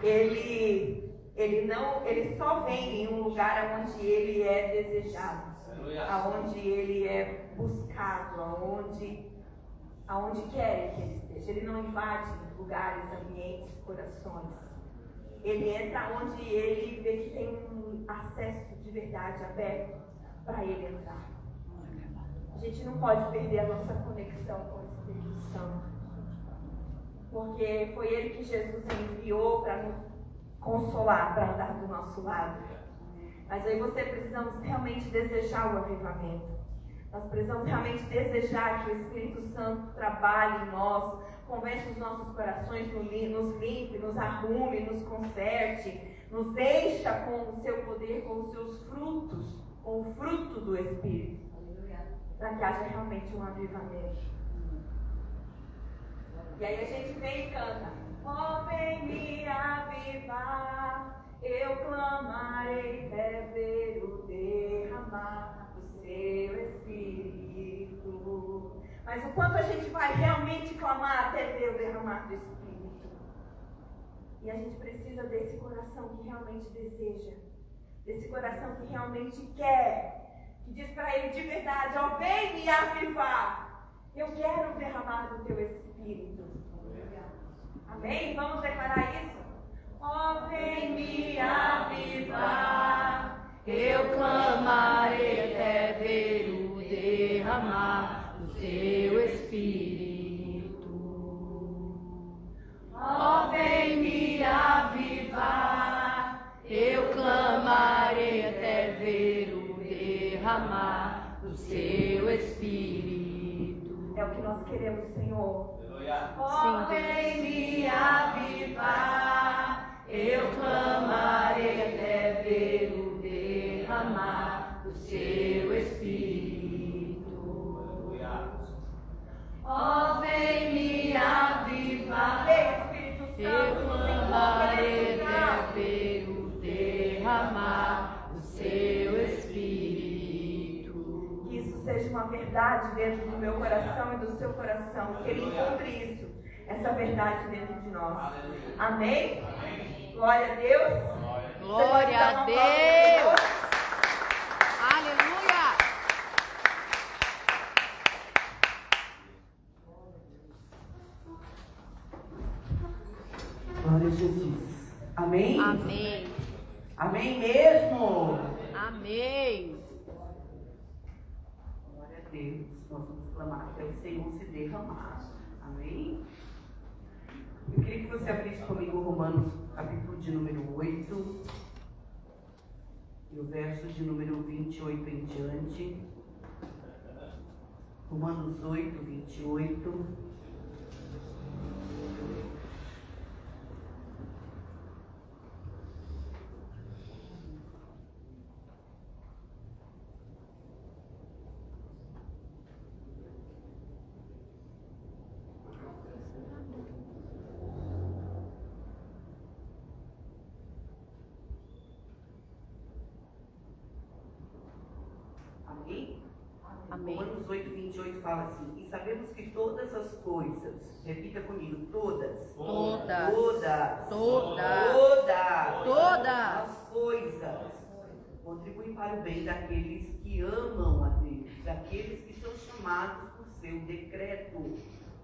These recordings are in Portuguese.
ele só vem em um lugar onde ele é desejado, aonde ele é buscado, aonde querem que ele esteja. Ele não invade lugares, ambientes, corações. Ele entra onde ele vê que tem um acesso de verdade aberto para ele entrar. A gente não pode perder a nossa conexão com o Espírito Santo, porque foi ele que Jesus enviou para nos consolar, para andar do nosso lado. Mas aí precisamos realmente desejar o avivamento. Nós precisamos realmente desejar que o Espírito Santo trabalhe em nós, converse os nossos corações, nos limpe, nos arrume, nos conserte, nos encha com o seu poder, com os seus frutos, com o fruto do Espírito, para que haja realmente um avivamento. E aí a gente vem e canta: ó, vem me avivar, eu clamarei até ver o derramar do seu Espírito. Mas o quanto a gente vai realmente clamar até ver o derramar do Espírito? E a gente precisa desse coração que realmente deseja, desse coração que realmente quer, que diz para ele de verdade: ó, vem me avivar, eu quero o derramar do teu Espírito. Amém? Vamos declarar isso? Ó, vem me avivar, eu clamarei até ver o derramar do teu Espírito. Ó, vem me avivar, eu clamarei até ver o derramar do seu Espírito. É o que nós queremos, Senhor. Ó, vem me avivar, eu clamarei até ver o derramar do seu Espírito. Ó, vem me avivar, Espírito Santo, eu clamarei até ver o derramar do seu Espírito. Que isso seja uma verdade dentro do meu coração e do seu coração, que ele encontre isso, essa verdade dentro de nós. Amém? Amém. Glória a Deus. Glória a Deus. Aleluia. Glória a Jesus. Amém? Amém. Amém mesmo? Amém. Glória a Deus. Nós vamos clamar até o Senhor se derramar. Amém? Eu queria que você abrisse comigo Romanos, capítulo de número 8, e o verso de número 28 em diante. Romanos 8, 28. Amém. Romanos 8, 28 fala assim: e sabemos que todas as coisas, repita comigo, todas as coisas contribuem para o bem daqueles que amam a Deus, daqueles que são chamados por seu decreto,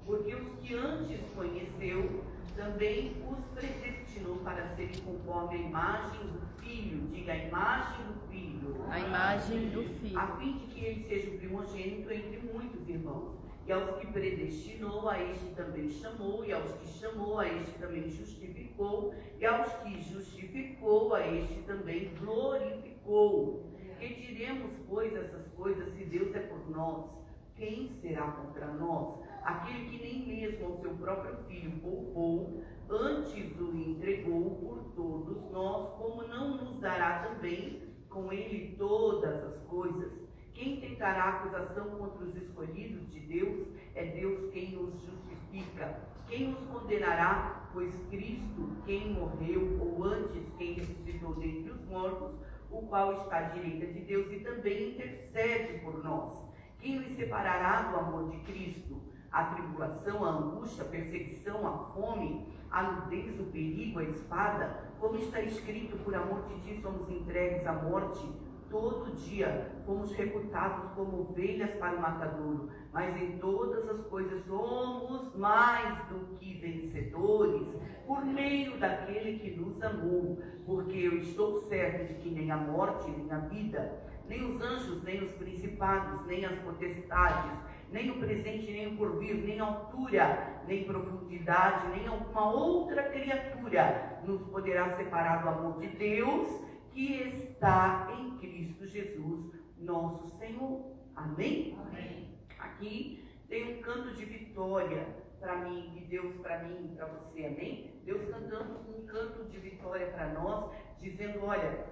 porque os que antes conheceu, também os predestinou para serem conforme a imagem do Filho. Diga, a imagem do Filho. A imagem do Filho. A fim de que ele seja o primogênito entre muitos irmãos. E aos que predestinou, a este também chamou, e aos que chamou, a este também justificou, e aos que justificou, a este também glorificou. Que diremos, pois, essas coisas, se Deus é por nós, quem será contra nós? Aquele que nem mesmo ao seu próprio Filho poupou, antes o entregou por todos nós, como não nos dará também com ele todas as coisas? Quem tentará acusação contra os escolhidos de Deus? É Deus quem nos justifica. Quem nos condenará? Pois Cristo, quem morreu, ou antes quem ressuscitou dentre os mortos, o qual está à direita de Deus e também intercede por nós. Quem nos separará do amor de Cristo? a tribulação, a angústia, a perseguição, a fome, a nudez, o perigo, a espada, como está escrito, por amor de ti somos entregues à morte todo dia, fomos reputados como ovelhas para o matadouro, mas em todas as coisas somos mais do que vencedores, por meio daquele que nos amou, porque eu estou certo de que nem a morte, nem a vida, nem os anjos, nem os principados, nem as potestades, nem o presente, nem o porvir, nem a altura, nem profundidade, nem alguma outra criatura nos poderá separar do amor de Deus que está em Cristo Jesus, nosso Senhor. Amém? Amém. Aqui tem um canto de vitória para mim, de Deus para mim e para você. Amém? Deus cantando um canto de vitória para nós, dizendo, olha,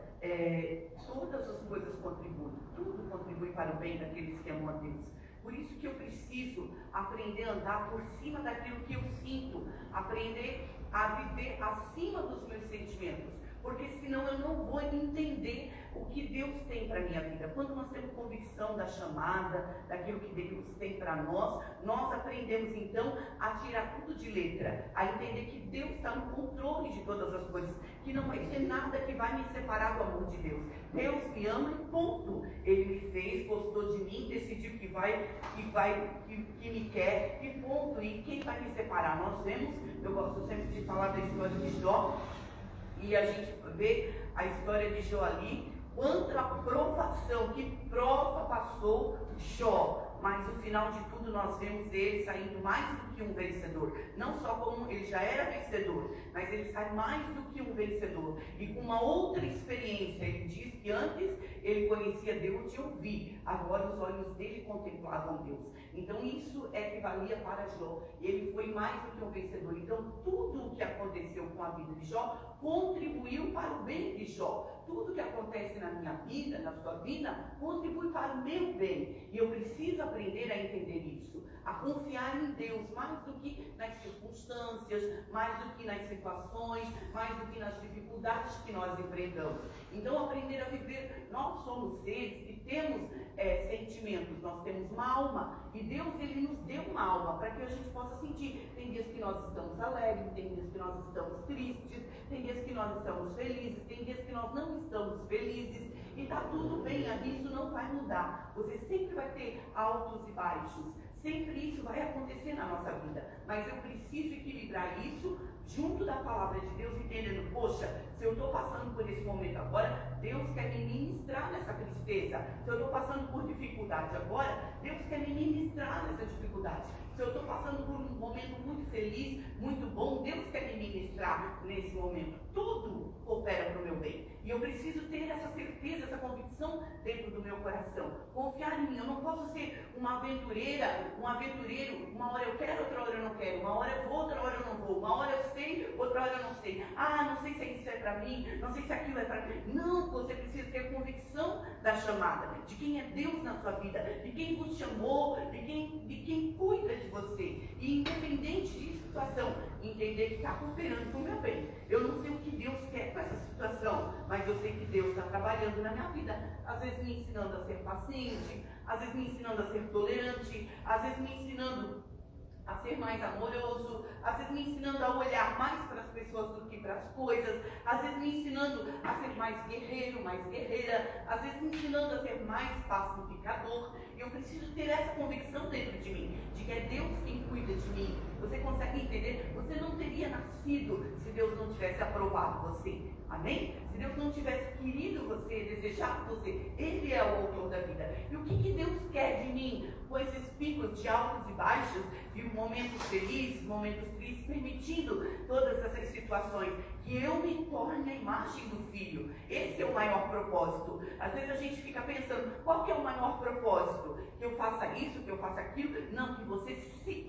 todas as coisas contribuem, tudo contribui para o bem daqueles que amam a Deus. Por isso que eu preciso aprender a andar por cima daquilo que eu sinto, aprender a viver acima dos meus sentimentos, porque senão eu não vou entender o que Deus tem para a minha vida. Quando nós temos convicção da chamada, daquilo que Deus tem para nós, nós aprendemos então a tirar tudo de letra, a entender que Deus está no controle de todas as coisas, que não vai ter nada que vai me separar do amor de Deus. Deus me ama e ponto. Ele me fez, gostou de mim, decidiu que me quer e ponto. E quem vai me separar? Nós vemos, eu gosto sempre de falar da história de Jó, e a gente vê a história de Jó ali, quanta provação, que prova passou Jó. Mas no final de tudo nós vemos ele saindo mais do que um vencedor. Não só como ele já era vencedor, mas ele sai mais do que um vencedor. E com uma outra experiência, ele diz que antes ele conhecia Deus de ouvir, agora os olhos dele contemplavam Deus. Então isso é que valia para Jó. Ele foi mais do que um vencedor. Então tudo o que aconteceu com a vida de Jó contribuiu para o bem de Jó. Tudo que acontece na minha vida, na sua vida, contribui para o meu bem. E eu preciso aprender a entender isso, a confiar em Deus mais do que nas circunstâncias, mais do que nas situações, mais do que nas dificuldades que nós enfrentamos. Então aprender a viver, nós somos seres que temos sentimentos, nós temos uma alma, e Deus ele nos deu uma alma para que a gente possa sentir. Tem dias que nós estamos alegres, tem dias que nós estamos tristes, tem dias que nós estamos felizes, tem dias que nós não estamos felizes, e está tudo bem, isso não vai mudar. Você sempre vai ter altos e baixos, sempre isso vai acontecer na nossa vida, mas eu preciso equilibrar isso junto da palavra de Deus, entendendo, poxa, se eu estou passando por esse momento agora, Deus quer me ministrar nessa tristeza. Se eu estou passando por dificuldade agora, Deus quer me ministrar nessa dificuldade. Se eu estou passando por um momento muito feliz, muito bom, Deus quer me ministrar nesse momento. Tudo opera para o meu bem. E eu preciso ter essa certeza, essa convicção dentro do meu coração. Confiar em mim. Eu não posso ser uma aventureira, um aventureiro. Uma hora eu quero, outra hora eu não quero. Uma hora eu vou, outra hora eu não vou. Uma hora eu sei, outra hora eu não sei. Não sei se isso é para mim, não sei se aquilo é para mim. Não, você precisa ter convicção da chamada, de quem é Deus na sua vida, de quem vos chamou, de quem cuida de você. E independente de situação, entender que está cooperando com o meu bem. Eu não sei o que Deus quer com essa situação, mas eu sei que Deus está trabalhando na minha vida, às vezes me ensinando a ser paciente, às vezes me ensinando a ser tolerante, às vezes me ensinando a ser mais amoroso, às vezes me ensinando a olhar mais para as pessoas do que para as coisas, às vezes me ensinando a ser mais guerreiro, mais guerreira, às vezes me ensinando a ser mais pacificador. E eu preciso ter essa convicção dentro de mim, de que é Deus quem cuida de mim. Você consegue entender? Você não teria nascido se Deus não tivesse aprovado você. Amém? Se Deus não tivesse querido você, desejado você, Ele é o autor da vida. E o que Deus quer de mim? Com esses picos de altos e baixos, de momentos felizes, momentos tristes, permitindo todas essas situações, que eu me torne a imagem do Filho. Esse é o maior propósito. Às vezes a gente fica pensando, qual que é o maior propósito? Que eu faça isso, que eu faça aquilo? Não, que você se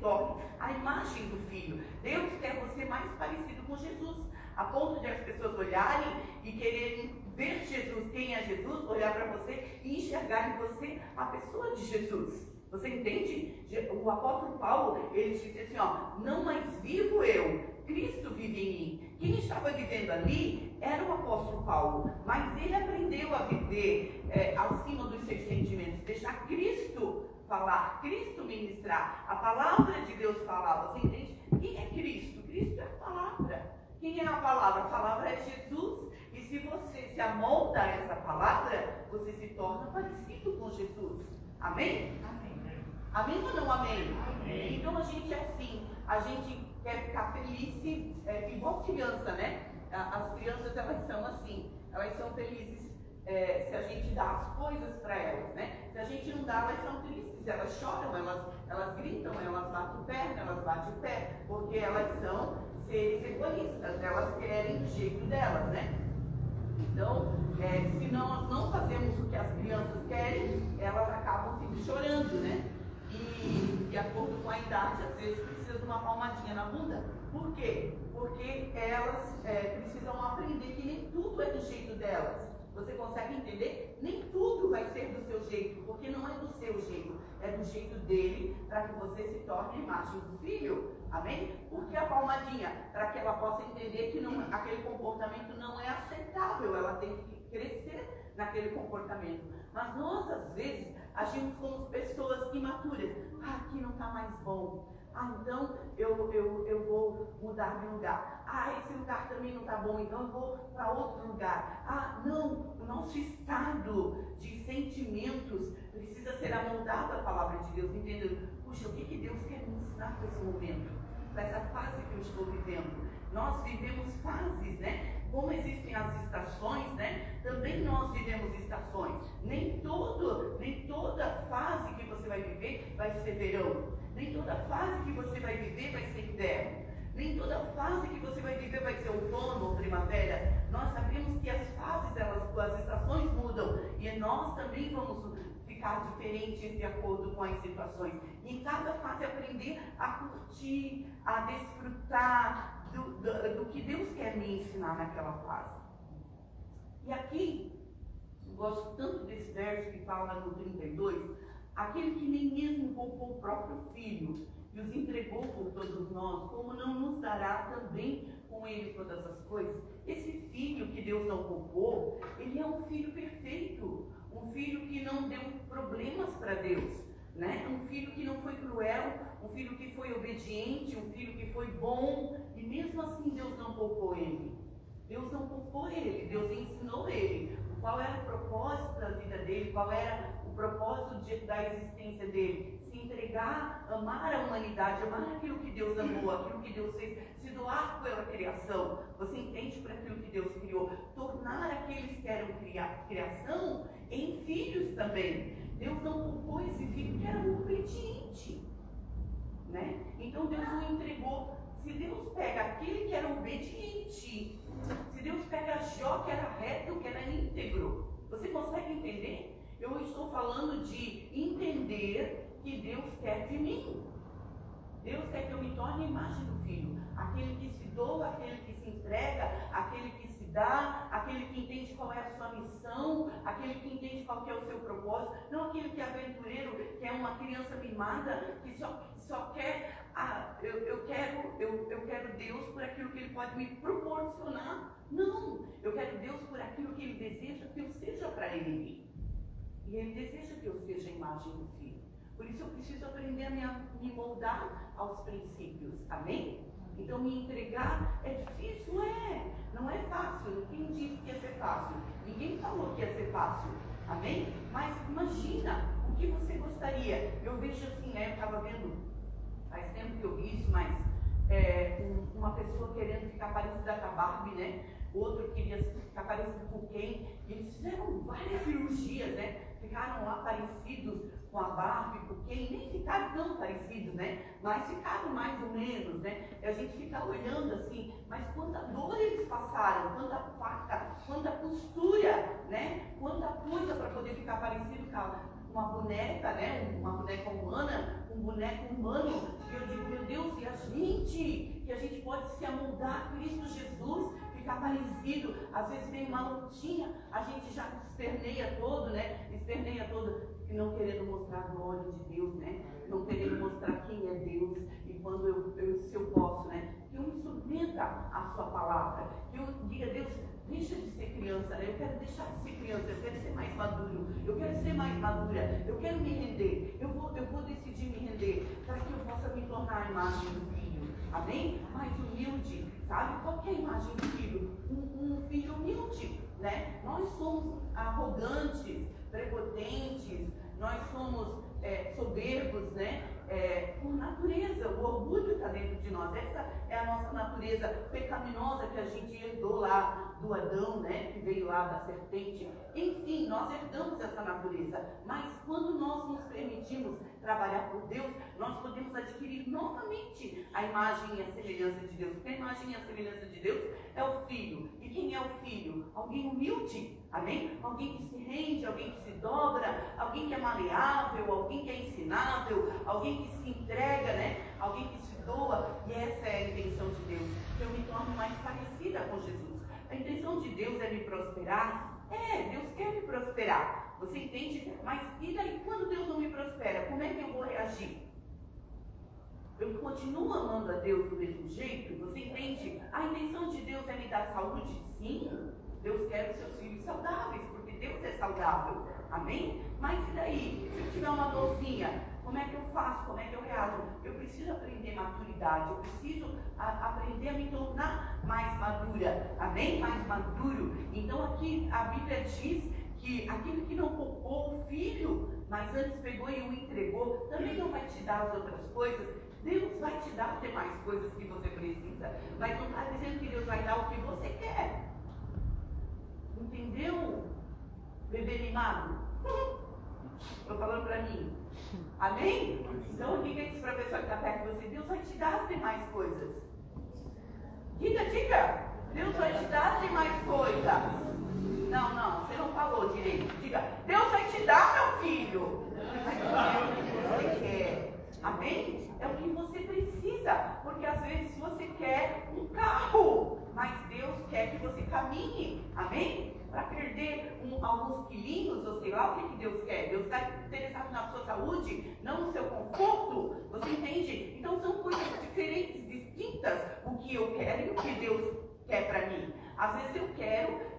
torne a imagem do Filho. Deus quer você mais parecido com Jesus, a ponto de as pessoas olharem e quererem ver Jesus, quem é Jesus, olhar para você e enxergar em você a pessoa de Jesus. Você entende? O apóstolo Paulo, ele disse assim, não mais vivo eu, Cristo vive em mim. Quem estava vivendo ali era o apóstolo Paulo, mas ele aprendeu a viver acima dos seus sentimentos, deixar Cristo falar, Cristo ministrar, a palavra de Deus falar. Você entende? Quem é Cristo? Cristo é a palavra. Quem é a palavra? A palavra é Jesus. E se você se amolda a essa palavra, você se torna parecido com Jesus. Amém? Amém. Amém ou não amém? Amém. Então a gente é assim, a gente quer ficar feliz, igual criança, né? As crianças, elas são assim, elas são felizes se a gente dá as coisas para elas, né? Se a gente não dá, elas são tristes, elas choram, elas gritam, elas batem perna, elas batem pé, porque elas são seres egoístas, elas querem do jeito delas, né? Então, se nós não fazemos o que as crianças querem, elas acabam chorando, né? E, de acordo com a idade, às vezes precisa de uma palmadinha na bunda. Por quê? Porque elas precisam aprender que nem tudo é do jeito delas. Você consegue entender? Nem tudo vai ser do seu jeito, porque não é do seu jeito, é do jeito dele, para que você se torne a imagem do filho. Amém? Por que a palmadinha? Para que ela possa entender que aquele comportamento não é aceitável, ela tem que crescer naquele comportamento. Mas nós, às vezes, agimos como pessoas imaturas. Aqui não está mais bom. Então eu vou mudar de lugar. Esse lugar também não está bom, então eu vou para outro lugar. Não, o nosso estado de sentimentos precisa ser amoldado à palavra de Deus, entendendo? Puxa, o que Deus quer me ensinar para esse momento, para essa fase que eu estou vivendo? Nós vivemos fases, né? Como existem as estações, né? Também nós vivemos estações. Nem toda fase que você vai viver vai ser verão. Nem toda fase que você vai viver vai ser inverno. Nem toda fase que você vai viver vai ser outono ou primavera. Nós sabemos que as fases, as estações mudam. E nós também vamos ficar diferentes de acordo com as situações. E em cada fase aprender a curtir, a desfrutar do que Deus quer me ensinar naquela fase. E aqui, eu gosto tanto desse verso que fala no 32, aquele que nem mesmo poupou o próprio filho e os entregou por todos nós, como não nos dará também com ele todas as coisas? Esse filho que Deus não poupou, ele é um filho perfeito, um filho que não deu problemas para Deus, né? Um filho que não foi cruel, um filho que foi obediente, um filho que foi bom, e mesmo assim Deus não poupou ele. Deus não poupou ele, Deus ensinou ele qual era o propósito da vida dele, qual era o propósito da existência dele. Se entregar, amar a humanidade, amar aquilo que Deus amou, aquilo que Deus fez, se doar pela criação. Você entende por aquilo que Deus criou? Tornar aqueles que eram criação em filhos também. Deus não poupou esse filho que era obediente, né? Então Deus não entregou. Se Deus pega aquele que era obediente, se Deus pega Jó, que era reto, que era íntegro, você consegue entender? Eu estou falando de entender que Deus quer de mim. Deus quer que eu me torne a imagem do filho. Aquele que se doa, aquele que se entrega, aquele que se dá, aquele que entende qual é a sua missão, aquele que entende qual que é o seu propósito. Não aquele que é aventureiro, que é uma criança mimada, que só quer... eu quero Deus por aquilo que Ele pode me proporcionar. Não, eu quero Deus por aquilo que Ele deseja que eu seja para Ele. E Ele deseja que eu seja a imagem do Filho. Por isso eu preciso aprender a me moldar aos princípios. Amém? Então me entregar é difícil? Não é fácil. Quem disse que ia ser fácil? Ninguém falou que ia ser fácil. Amém? Mas imagina o que você gostaria. Eu vejo assim, né? Eu estava vendo, faz tempo que eu vi isso, mas uma pessoa querendo ficar parecida com a Barbie, né? Outro queria ficar parecido com quem? E eles fizeram várias cirurgias, né? Ficaram lá parecidos com a Barbie, com quem? Nem ficaram tão parecidos, né? Mas ficaram mais ou menos, né? E a gente fica olhando assim, mas quanta dor eles passaram, quanta faca, quanta costura, né? Quanta coisa para poder ficar parecido com uma boneca, né? Uma boneca humana, um boneco humano. E eu digo, meu Deus, e a gente? Que a gente pode se amoldar a Cristo Jesus, ficar parecido. Às vezes vem uma lutinha, a gente já esperneia todo, né? Esperneia todo, não querendo mostrar a glória de Deus, né? Não querendo mostrar quem é Deus. E quando se eu posso, né? Que um instrumento deixa de ser criança, né? Eu quero deixar de ser criança, eu quero ser mais maduro, eu quero ser mais madura, eu quero me render, eu vou decidir me render, para que eu possa me tornar a imagem do filho, amém? Mais humilde, sabe? Qual que é a imagem do filho? Um filho humilde, né? Nós somos arrogantes, prepotentes, nós somos soberbos, né? Por natureza, o orgulho está dentro de nós. Essa é a nossa natureza pecaminosa que a gente herdou lá do Adão, né? Que veio lá da serpente. Enfim, nós herdamos essa natureza. Mas quando nós nos permitimos trabalhar por Deus, nós podemos adquirir novamente a imagem e a semelhança de Deus. Porque a imagem e a semelhança de Deus é o Filho. E quem é o Filho? Alguém humilde, amém? Alguém que se rende, alguém que se dobra, alguém que é maleável, alguém que é ensinável, alguém que se entrega, né? Alguém que se doa. E essa é a intenção de Deus, que eu me torne mais parecida com Jesus. A intenção de Deus é me prosperar? Deus quer me prosperar. Você entende? Mas e daí quando Deus não me prospera? Como é que eu vou reagir? Eu continuo amando a Deus do mesmo jeito? Você entende? A intenção de Deus é me dar saúde? Sim. Deus quer os seus filhos saudáveis, porque Deus é saudável. Amém? Mas e daí? Se eu tiver uma dorzinha, como é que eu faço? Como é que eu reajo? Eu preciso aprender maturidade. Eu preciso aprender a me tornar mais madura. Amém? Mais maduro. Então aqui a Bíblia diz que aquele que não poupou o filho, mas antes pegou e o entregou, também não vai te dar as outras coisas. Deus vai te dar as demais coisas que você precisa. Mas não está dizendo que Deus vai dar o que você quer. Entendeu? Bebê mimado? Estou falando para mim. Amém? Então diga isso para a pessoa que está perto de você. Deus vai te dar as demais coisas. Diga. Deus vai te dar as demais coisas. Não, você não falou direito. Diga, Deus vai te dar, meu filho. Mas não é o que você quer. Amém? É o que você precisa. Porque às vezes você quer um carro, mas Deus quer que você caminhe. Amém? Para perder alguns quilinhos, ou sei lá o que Deus quer. Deus está interessado na sua saúde, não no seu conforto. Você entende? Então são coisas diferentes, distintas, o que eu quero e o que Deus quer para mim. Às vezes eu quero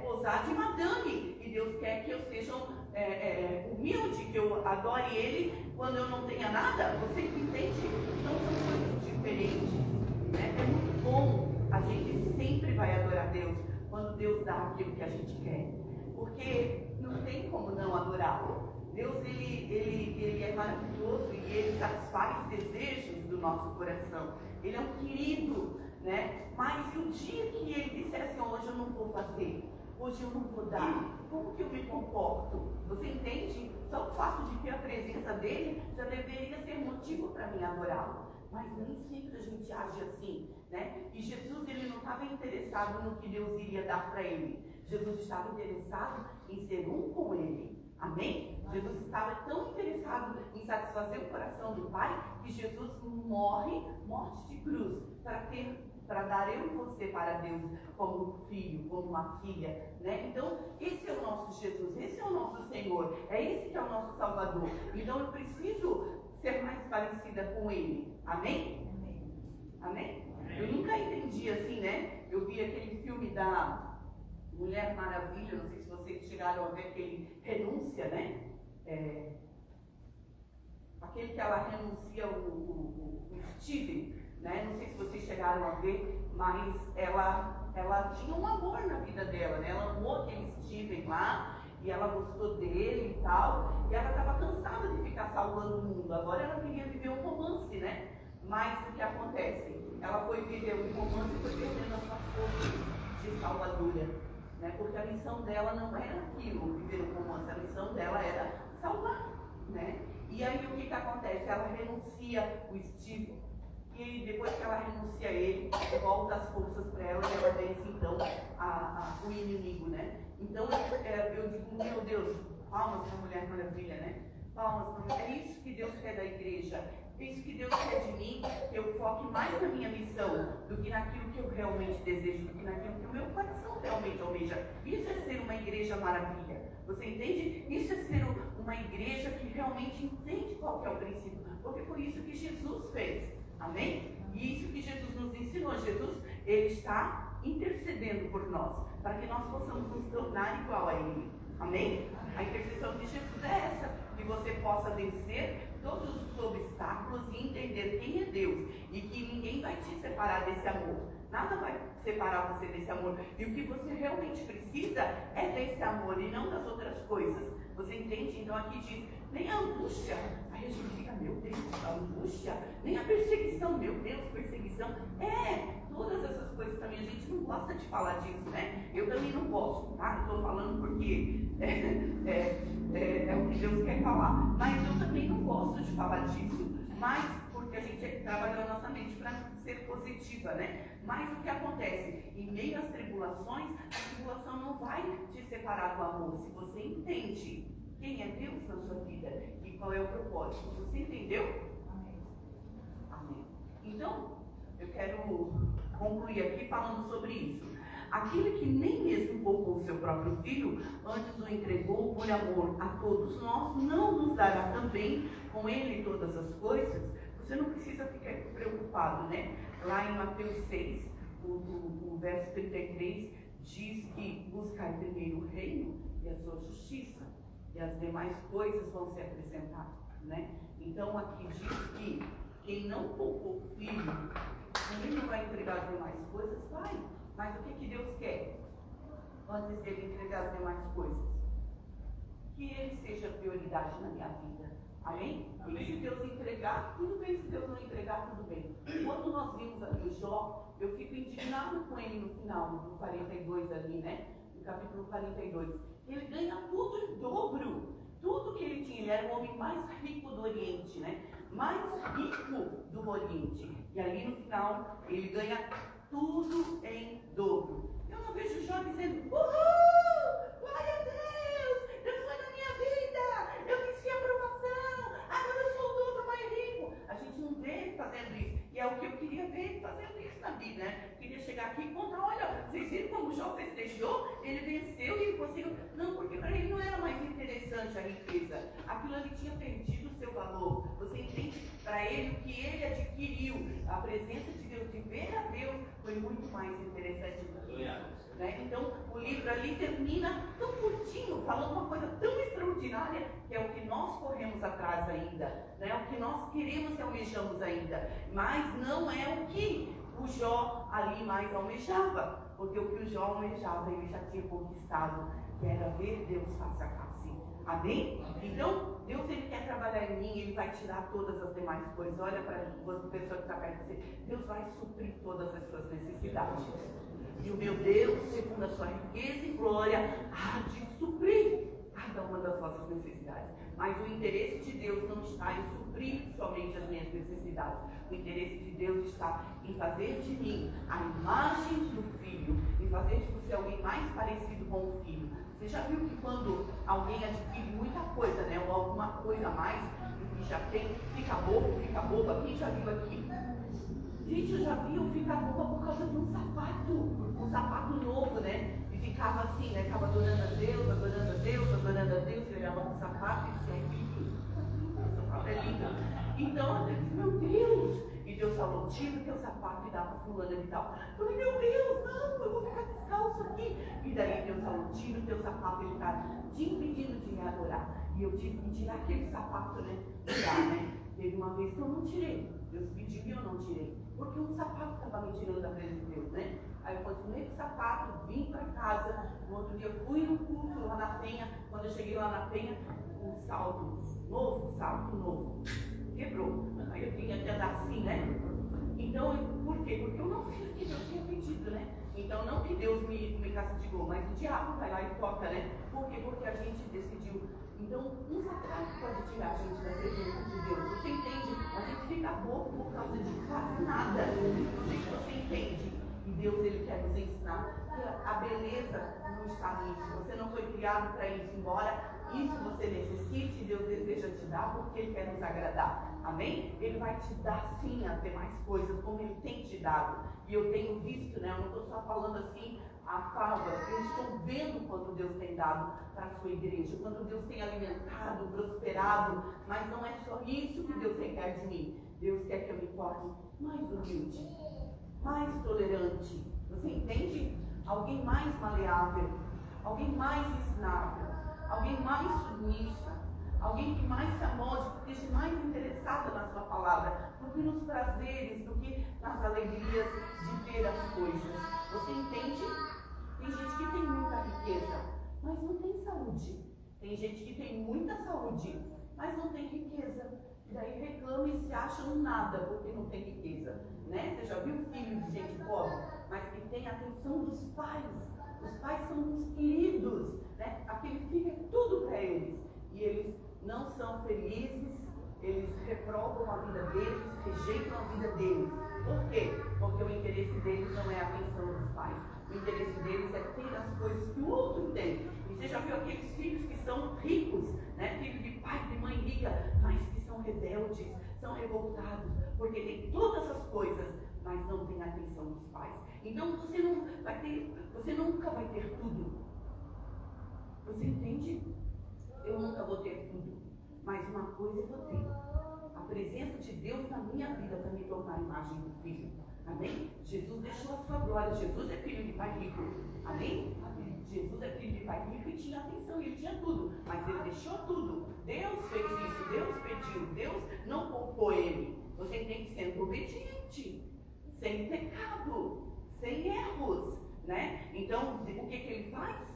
posar de madame e Deus quer que eu seja humilde, que eu adore Ele quando eu não tenha nada. Você entende? Então são coisas diferentes, né? É muito bom. A gente sempre vai adorar Deus quando Deus dá aquilo que a gente quer, porque não tem como não adorá-lo. Deus ele é maravilhoso e Ele satisfaz os desejos do nosso coração. Ele é um querido, né? Mas o dia que Ele disser assim, hoje eu não vou fazer, hoje eu não vou dar, como que eu me comporto? Você entende? Só o fato de ter a presença dEle já deveria ser motivo para mim adorá-lo. Mas nem sempre a gente age assim, né? E Jesus, ele não estava interessado no que Deus iria dar para ele. Jesus estava interessado em ser um com ele. Amém? Jesus estava tão interessado em satisfazer o coração do Pai que Jesus morre, morte de cruz, para dar eu e você para Deus como filho, como uma filha, né? Então, esse é o nosso Jesus, esse é o nosso Senhor, é esse que é o nosso Salvador. Então, eu preciso ser mais parecida com Ele. Amém? Amém? Eu nunca entendi assim, né? Eu vi aquele filme da Mulher Maravilha, não sei se vocês chegaram a ver aquele Renúncia, né? Aquele que ela renuncia o Steven, né? Não sei se vocês chegaram a ver, mas ela tinha um amor na vida dela, né? Ela amou aquele Steven lá, e ela gostou dele e tal, e ela estava cansada de ficar salvando o mundo. Agora ela queria viver um romance, né? Mas o que acontece? Ela foi viver um romance e foi perdendo as suas forças de salvadora, né? Porque a missão dela não era aquilo, viver um romance, a missão dela era salvar, né? E aí o que acontece? Ela renuncia o Steve, e depois que ela renuncia a ele, volta as forças para ela e ela vence então o inimigo, né? Então eu digo, meu Deus, palmas para a Mulher Maravilha, né? Palmas para a mulher. É isso que Deus quer da igreja. É isso que Deus quer de mim, que eu foque mais na minha missão do que naquilo que eu realmente desejo, do que naquilo que o meu coração realmente almeja. Isso é ser uma igreja maravilha. Você entende? Isso é ser uma igreja que realmente entende qual que é o princípio. Porque foi isso que Jesus fez. Amém? E isso que Jesus nos ensinou. Jesus, ele está intercedendo por nós. para que nós possamos nos tornar igual a Ele. Amém? A intercessão de Jesus é essa, que você possa vencer todos os obstáculos e entender quem é Deus e que ninguém vai te separar desse amor. Nada vai separar você desse amor. E o que você realmente precisa é desse amor e não das outras coisas. Você entende? Então aqui diz, nem a angústia. Aí a gente fica, meu Deus, a angústia. Nem a perseguição, meu Deus, perseguição. Todas essas coisas também, a gente não gosta de falar disso, né? Eu também não gosto, tá? Estou falando porque é o que Deus quer falar. Mas eu também não gosto de falar disso. Mas porque a gente trabalhou nossa mente para ser positiva, né? Mas o que acontece? Em meio às tribulações, a tribulação não vai te separar do amor. Se você entende quem é Deus na sua vida e qual é o propósito. Você entendeu? Amém. Então, eu quero concluir aqui falando sobre isso. Aquele que nem mesmo poupou o seu próprio filho, antes o entregou por amor a todos nós, não nos dará também com ele todas as coisas? Você não precisa ficar preocupado, né? Lá em Mateus 6, o verso 33, diz que buscar primeiro o reino e a sua justiça, e as demais coisas vão ser acrescentadas, né? Então aqui diz que quem não poupou o filho, ele não vai entregar as demais coisas, vai. Mas o que Deus quer? Antes dele entregar as demais coisas, que ele seja prioridade na minha vida. Amém? E se Deus entregar, tudo bem. Se Deus não entregar, tudo bem. Quando nós vimos ali o Jó, eu fico indignado com ele no final, no 42 ali, né? No capítulo 42. Ele ganha tudo em dobro. Tudo que ele tinha. Ele era o homem mais rico do Oriente, né? Mais rico do Oriente. E ali no final, ele ganha tudo em dobro. Eu não vejo Jó dizendo, uhul, glória a Deus, Deus foi na minha vida, eu venci a aprovação, agora eu sou o dobro mais rico. A gente não vê ele fazendo isso. E é o que eu queria ver ele fazendo isso na Bíblia, né? Eu queria chegar aqui e contar, olha, vocês viram como Jó festejou? Ele venceu e ele conseguiu. Não, porque para ele não era mais interessante a riqueza. Aquilo ali tinha perdido o seu valor. Você entende? Para ele, o que ele adquiriu, a presença de Deus, de ver a Deus, foi muito mais interessante do que isso. Né? Então, o livro ali termina tão curtinho, falando uma coisa tão extraordinária, que é o que nós corremos atrás ainda, né? O que nós queremos e almejamos ainda, mas não é o que o Jó ali mais almejava, porque o que o Jó almejava, ele já tinha conquistado, que era ver Deus face a face. Amém? Então, Deus ele quer trabalhar em mim, ele vai tirar todas as demais coisas. Olha para a pessoa que está perto de você, Deus vai suprir todas as suas necessidades. E o meu Deus, segundo a sua riqueza e glória, há de suprir cada uma das vossas necessidades. Mas o interesse de Deus não está em suprir somente as minhas necessidades. O interesse de Deus está em fazer de mim a imagem do Filho, em fazer de você alguém mais parecido com o Filho. Você já viu que quando alguém adquire muita coisa, né, ou alguma coisa a mais do que já tem, fica bobo, fica boba? Quem já viu aqui? Gente, eu já vi eu ficar boba por causa de um sapato novo, né? E ficava assim, né? Ficava adorando a Deus, adorando a Deus, adorando a Deus, e olhava pro sapato e dizia, o sapato é lindo. Então, eu disse, meu Deus! E Deus falou, tira o teu sapato e dá pra fulana e tal. Eu falei, meu Deus, não, eu vou ficar descalço aqui. E daí Deus falou, tira o teu sapato, ele está te impedindo de me adorar. E eu tive que tirar aquele sapato, né? Tirar, né? Teve uma vez que eu não tirei. Deus pediu e eu não tirei. Porque um sapato estava me tirando da frente de Deus, né? Aí eu continuei com o sapato, vim para casa. No outro dia fui no culto lá na Penha. Quando eu cheguei lá na Penha, um salto novo. Quebrou. Aí eu tinha que andar assim, né? Então, por quê? Porque eu não fiz o que Deus tinha pedido, né? Então, não que Deus me castigou, mas o diabo vai lá e toca, né? Por quê? Porque a gente decidiu. Então, um sapato pode tirar a gente da presença de Deus. Você entende? A gente fica bobo por causa de quase nada. Não sei se você entende. E Deus, ele quer nos ensinar que a beleza não está nisso. Você não foi criado para isso, embora isso você necessite, Deus deseja te dar porque Ele quer nos agradar. Amém? Ele vai te dar sim as demais coisas, como Ele tem te dado. E eu tenho visto, né? Eu não estou só falando assim a favas, eu estou vendo quanto Deus tem dado para a sua igreja, quanto Deus tem alimentado, prosperado, mas não é só isso que Deus requer de mim. Deus quer que eu me torne mais humilde, mais tolerante. Você entende? alguém mais maleável, alguém mais ensinável, alguém mais submissa, alguém que mais se amolde, que esteja mais interessada na sua palavra, do que nos prazeres, do que nas alegrias de ter as coisas. Você entende? Tem gente que tem muita riqueza, mas não tem saúde. Tem gente que tem muita saúde, mas não tem riqueza. E daí reclama e se acha um nada porque não tem riqueza, né? Você já viu filho de gente pobre, mas que tem a atenção dos pais? Os pais são uns queridos, né? Aquele filho é tudo para eles. E eles não são felizes, eles reprovam a vida deles, rejeitam a vida deles. Por quê? Porque o interesse deles não é a atenção dos pais. O interesse deles é ter as coisas que o outro tem. E você já viu aqueles filhos que são ricos, né? Filho de pai, de mãe rica, mas que são rebeldes, são revoltados, porque tem todas as coisas, mas não tem a atenção dos pais. Então você nunca vai ter tudo. Você entende? Eu nunca vou ter tudo, mas uma coisa eu vou ter: a presença de Deus na minha vida para me tornar a imagem do Filho. Amém? Jesus deixou a sua glória. Jesus é filho de pai rico. Amém? Jesus é filho de pai rico e tinha atenção, ele tinha tudo, mas ele deixou tudo. Deus fez isso, Deus pediu, Deus não poupou ele. Você tem que ser obediente, sem pecado, sem erros, né? Então, o que ele faz?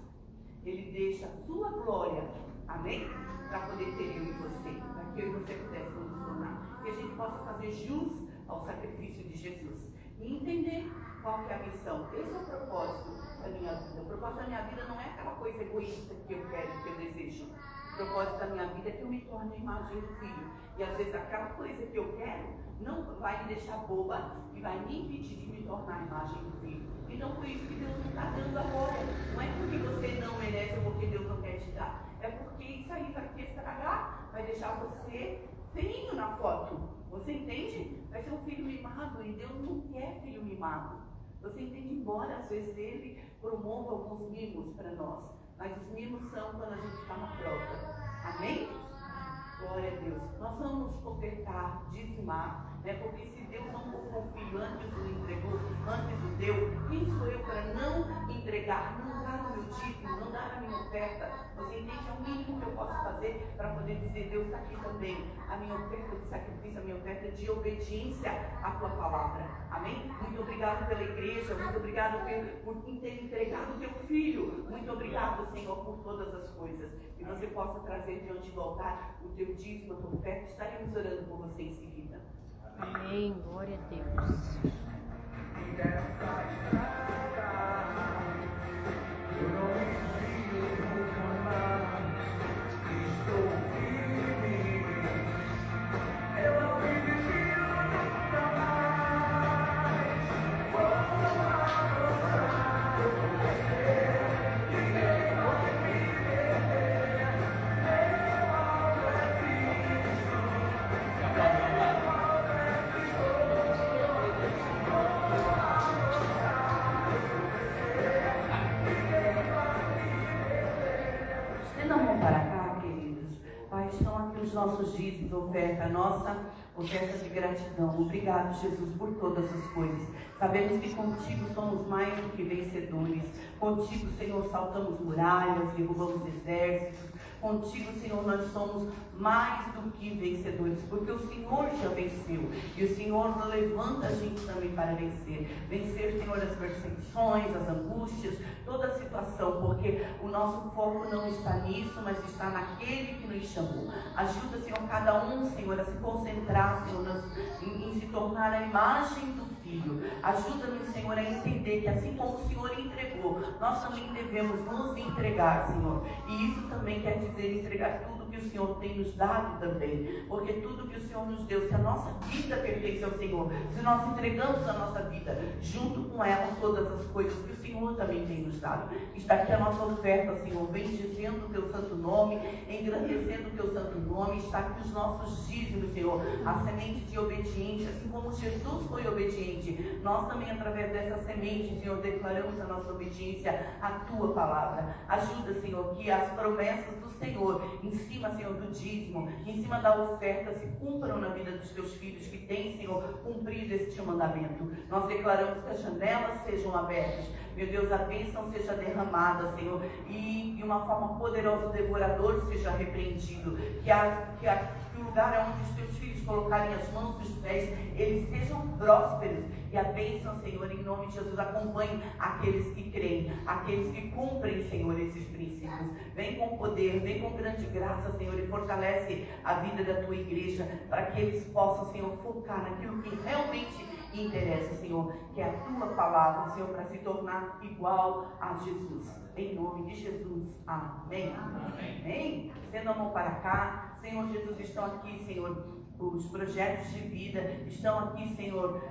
Ele deixa a sua glória, amém? Para poder ter eu e você, para que eu e você pudéssemos nos tornar. Que a gente possa fazer jus ao sacrifício de Jesus e entender qual que é a missão. Esse é o propósito da minha vida. O propósito da minha vida não é aquela coisa egoísta que eu quero, que eu desejo. O propósito da minha vida é que eu me torne a imagem do Filho. E às vezes aquela coisa que eu quero não vai me deixar boba e vai me impedir de me tornar a imagem do Filho. Então por isso que Deus não está dando agora. Não é porque você não merece ou porque Deus não quer te dar. É porque isso aí vai te estragar, vai deixar você feinho na foto. Você entende? Vai ser um filho mimado e Deus não quer filho mimado. Você entende? Embora às vezes ele promova alguns mimos para nós, mas os mimos são quando a gente está na prova. Amém? Glória a Deus. Nós vamos ofertar, dizimar, né? Porque se Deus não poupou o filho, antes o entregou, antes o deu, quem sou eu para não entregar, não dar o meu dízimo, não dar a minha oferta? Você entende? É o mínimo que eu posso fazer para poder dizer: Deus está aqui também. A minha oferta de sacrifício, a minha oferta de obediência à tua palavra. Amém? Muito obrigado pela igreja, muito obrigado por ter entregado o teu filho. Muito obrigado, Senhor, por todas as coisas. Que você possa trazer diante do altar o teu dízimo, a tua oferta. Estaremos orando por você em seguida. Amém. Glória a Deus. Nossos dízimos, oferta, nossa oferta de gratidão. Obrigado, Jesus, por todas as coisas. Sabemos que contigo somos mais do que vencedores. Contigo, Senhor, saltamos muralhas, derrubamos exércitos. Contigo, Senhor, nós somos mais do que vencedores, porque o Senhor já venceu. E o Senhor levanta a gente também para vencer. Vencer, Senhor, as perseguições, as angústias, toda a situação, porque o nosso foco não está nisso, mas está naquele que nos chamou. Ajuda, Senhor, cada um, Senhor, a se concentrar, Senhor, em se tornar a imagem do Filho. Ajuda-nos, Senhor, a entender que assim como o Senhor entregou, nós também devemos nos entregar, Senhor. E isso também quer dizer entregar tudo que o Senhor tem nos dado também. Porque tudo que o Senhor nos deu, se a nossa vida pertence ao Senhor, se nós entregamos a nossa vida, junto com ela todas as coisas que o Senhor também tem nos dado. Está aqui a nossa oferta, Senhor, bendizendo o teu santo nome, engrandecendo o teu santo nome. Está aqui os nossos dízimos, Senhor, a semente de obediência, assim como Jesus foi obediente. Nós também, através dessa semente, Senhor, declaramos a nossa obediência à tua palavra. Ajuda, Senhor, que as promessas do Senhor em cima cima, Senhor, do dízimo, em cima da oferta, se cumpram na vida dos teus filhos que têm, Senhor, cumprido esse teu mandamento. Nós declaramos que as janelas sejam abertas, meu Deus, a bênção seja derramada, Senhor, e de uma forma poderosa o devorador seja repreendido, que o lugar onde os teus filhos colocarem as mãos dos pés, eles sejam prósperos, e a bênção, Senhor, em nome de Jesus, acompanhe aqueles que creem, aqueles que cumprem, Senhor, esses princípios. Vem com poder, vem com grande graça, Senhor, e fortalece a vida da tua igreja, para que eles possam, Senhor, focar naquilo que realmente interessa, Senhor, que é a tua palavra, Senhor, para se tornar igual a Jesus. Em nome de Jesus. Amém. Amém. Estenda a mão para cá. Senhor Jesus, estão aqui, Senhor, os projetos de vida. Estão aqui, Senhor,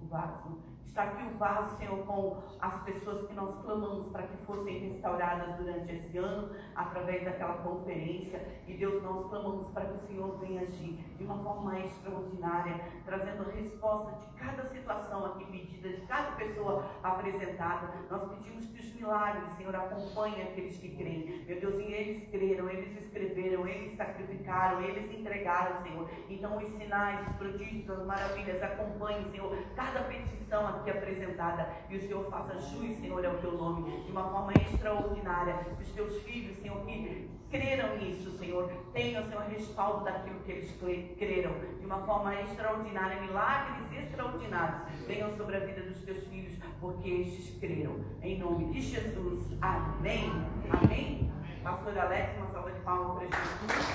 o vaso. Está aqui o vaso, Senhor, com as pessoas que nós clamamos para que fossem restauradas durante esse ano, através daquela conferência. E Deus, nós clamamos para que o Senhor venha agir de uma forma extraordinária, trazendo resposta de cada situação aqui pedida, de cada pessoa apresentada. Nós pedimos que os milagres, Senhor, acompanhem aqueles que creem. Meu Deus, e eles creram, eles escreveram, eles sacrificaram, eles entregaram, Senhor. Então os sinais, os prodígios, as maravilhas acompanhem, Senhor, cada petição aqui apresentada, e o Senhor faça jus, Senhor, ao teu nome, de uma forma extraordinária. Os teus filhos, Senhor, que creram nisso, Senhor, tenham, Senhor, respaldo daquilo que eles creram, de uma forma extraordinária. Milagres extraordinários venham sobre a vida dos teus filhos, porque estes creram. Em nome de Jesus. Amém. Amém. Pastor Alex, uma salva de palmas para Jesus.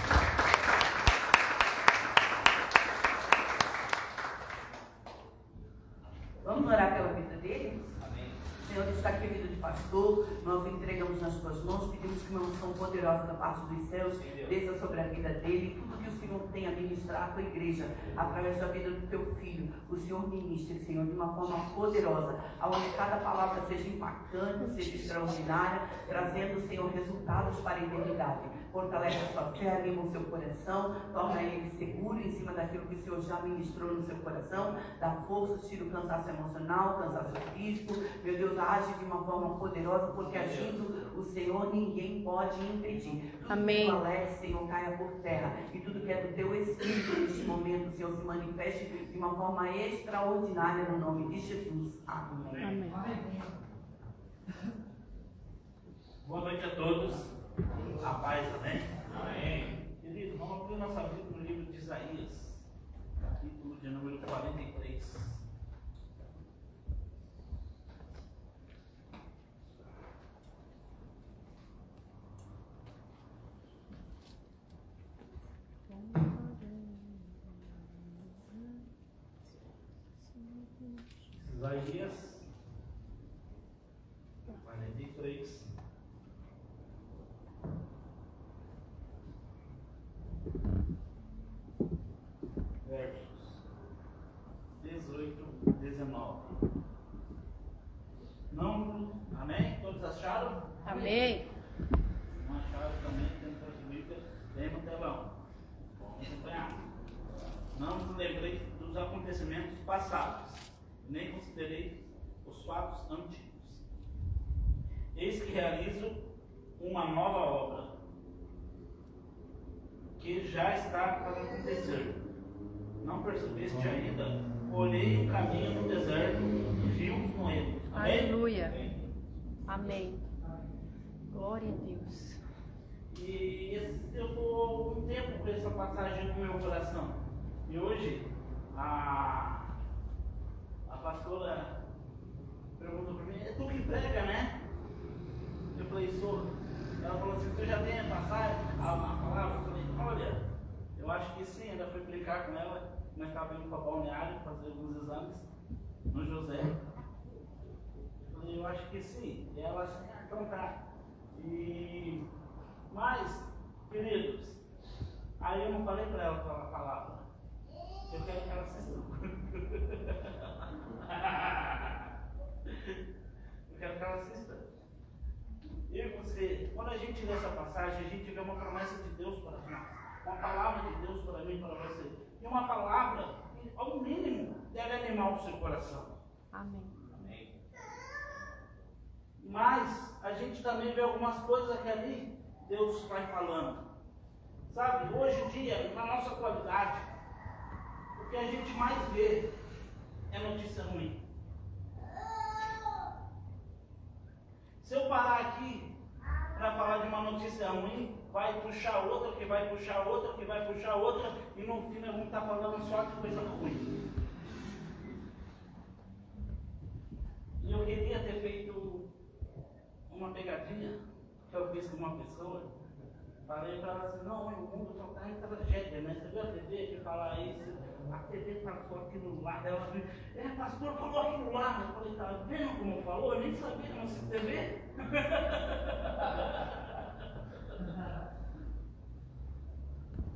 Vamos orar pela vida dele? Amém. Senhor, está aqui a vida de pastor, nós entregamos nas tuas mãos, pedimos que uma unção poderosa da parte dos céus desça sobre a vida dele, tudo que o Senhor tem a ministrar à tua igreja, através da vida do teu filho, o Senhor ministre, Senhor, de uma forma poderosa, aonde cada palavra seja impactante, seja extraordinária, trazendo, Senhor, resultados para a eternidade. Fortalece a sua fé, anima o seu coração, torna ele seguro em cima daquilo que o Senhor já ministrou no seu coração, dá força, tira o cansaço emocional, cansaço físico. Meu Deus, age de uma forma poderosa, porque agindo o Senhor, ninguém pode impedir. Tudo Amém. que falece, Senhor, caia por terra, e tudo que é do teu Espírito neste momento, Senhor, se manifeste de uma forma extraordinária no nome de Jesus. Amém. Amém. Boa noite a todos. A paz, amém? Amém. Querido, vamos abrir nossa Bíblia no livro de Isaías, capítulo de número 43. Isaías 43. Versos 18, 19. Não, amém? Todos acharam? Amém. Não acharam também, tem que Bíblia, tem no telão. Vamos acompanhar. Não me lembrei dos acontecimentos passados, nem considerei os fatos antigos. Eis que realizo uma nova obra, que já está para acontecer. Não percebeste ainda? Olhei um caminho no deserto e rios no ermo. Aleluia. Amém. Glória a Deus. E eu estou um tempo com essa passagem no meu coração. E hoje a pastora perguntou para mim: é tu que prega, né? Eu falei: sou. Ela falou assim: tu já tem a passagem, a palavra? Eu falei: olha, eu acho que sim. Ainda fui brincar com ela. Nós estávamos indo para o balneário fazer alguns exames no José. Eu falei: eu acho que sim. E ela assim: ah, então tá. Mas, queridos, aí eu não falei para ela falar a palavra. Eu quero que ela assista. Eu quero que ela assista. Eu e você, quando a gente lê essa passagem, a gente vê uma promessa de Deus para nós, uma palavra de Deus para mim e para você, e uma palavra que, ao mínimo, deve animar o seu coração. Amém. Amém. Mas a gente também vê algumas coisas que ali Deus vai falando. Sabe, hoje em dia, na nossa atualidade, o que a gente mais vê é notícia ruim. Se eu parar aqui para falar de uma notícia ruim, vai puxar outra, que vai puxar outra, que vai puxar outra, e no fim nós vamos estar falando só de coisa ruim. E eu queria ter feito uma pegadinha que eu fiz com uma pessoa. Falei para ela assim, não, o mundo só está em tragédia, né? Você viu a TV que fala isso? A TV passou aquilo lá, ela disse, pastor, falou aquilo lá. Eu falei, tá vendo como falou? Eu nem sabia que não assistia TV.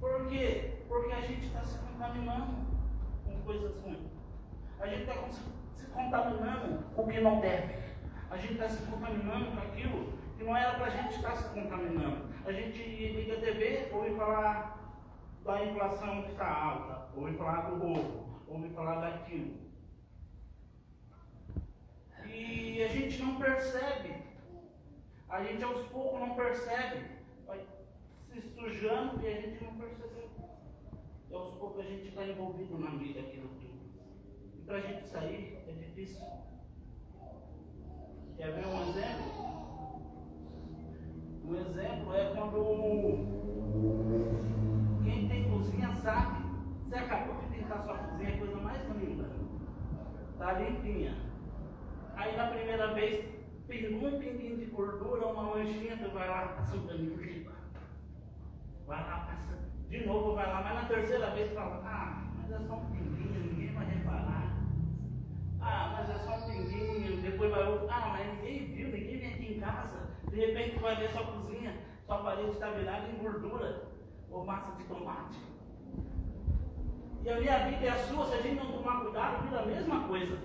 Por quê? Porque a gente está se contaminando com coisas ruins. A gente está se contaminando com o que não deve. A gente está se contaminando com aquilo que não era para a gente estar se contaminando. A gente liga a TV, ouve falar da inflação que está alta, ouve falar do roubo, ouve falar daquilo. E a gente não percebe. A gente aos poucos não percebe. Vai se sujando e a gente não percebe. E aos poucos a gente está envolvido na vida daquilo tudo. E para a gente sair é difícil. Quer ver um exemplo? Um exemplo é quando quem tem cozinha sabe. Você acabou de pintar sua cozinha, é a coisa mais linda. Está limpinha. Aí na primeira vez, pingou um pinguinho de gordura, uma manchinha, tu vai lá, passa o paninho por cima. Vai lá, passa. De novo vai lá, mas na terceira vez fala, mas é só um pinguinho, ninguém vai reparar. Mas é só um pinguinho, depois vai outro, mas ninguém viu, ninguém vem aqui em casa. De repente tu vai ver sua cozinha, sua parede está virada em gordura ou massa de tomate. E a minha vida e a sua, se a gente não tomar cuidado, vira a mesma coisa.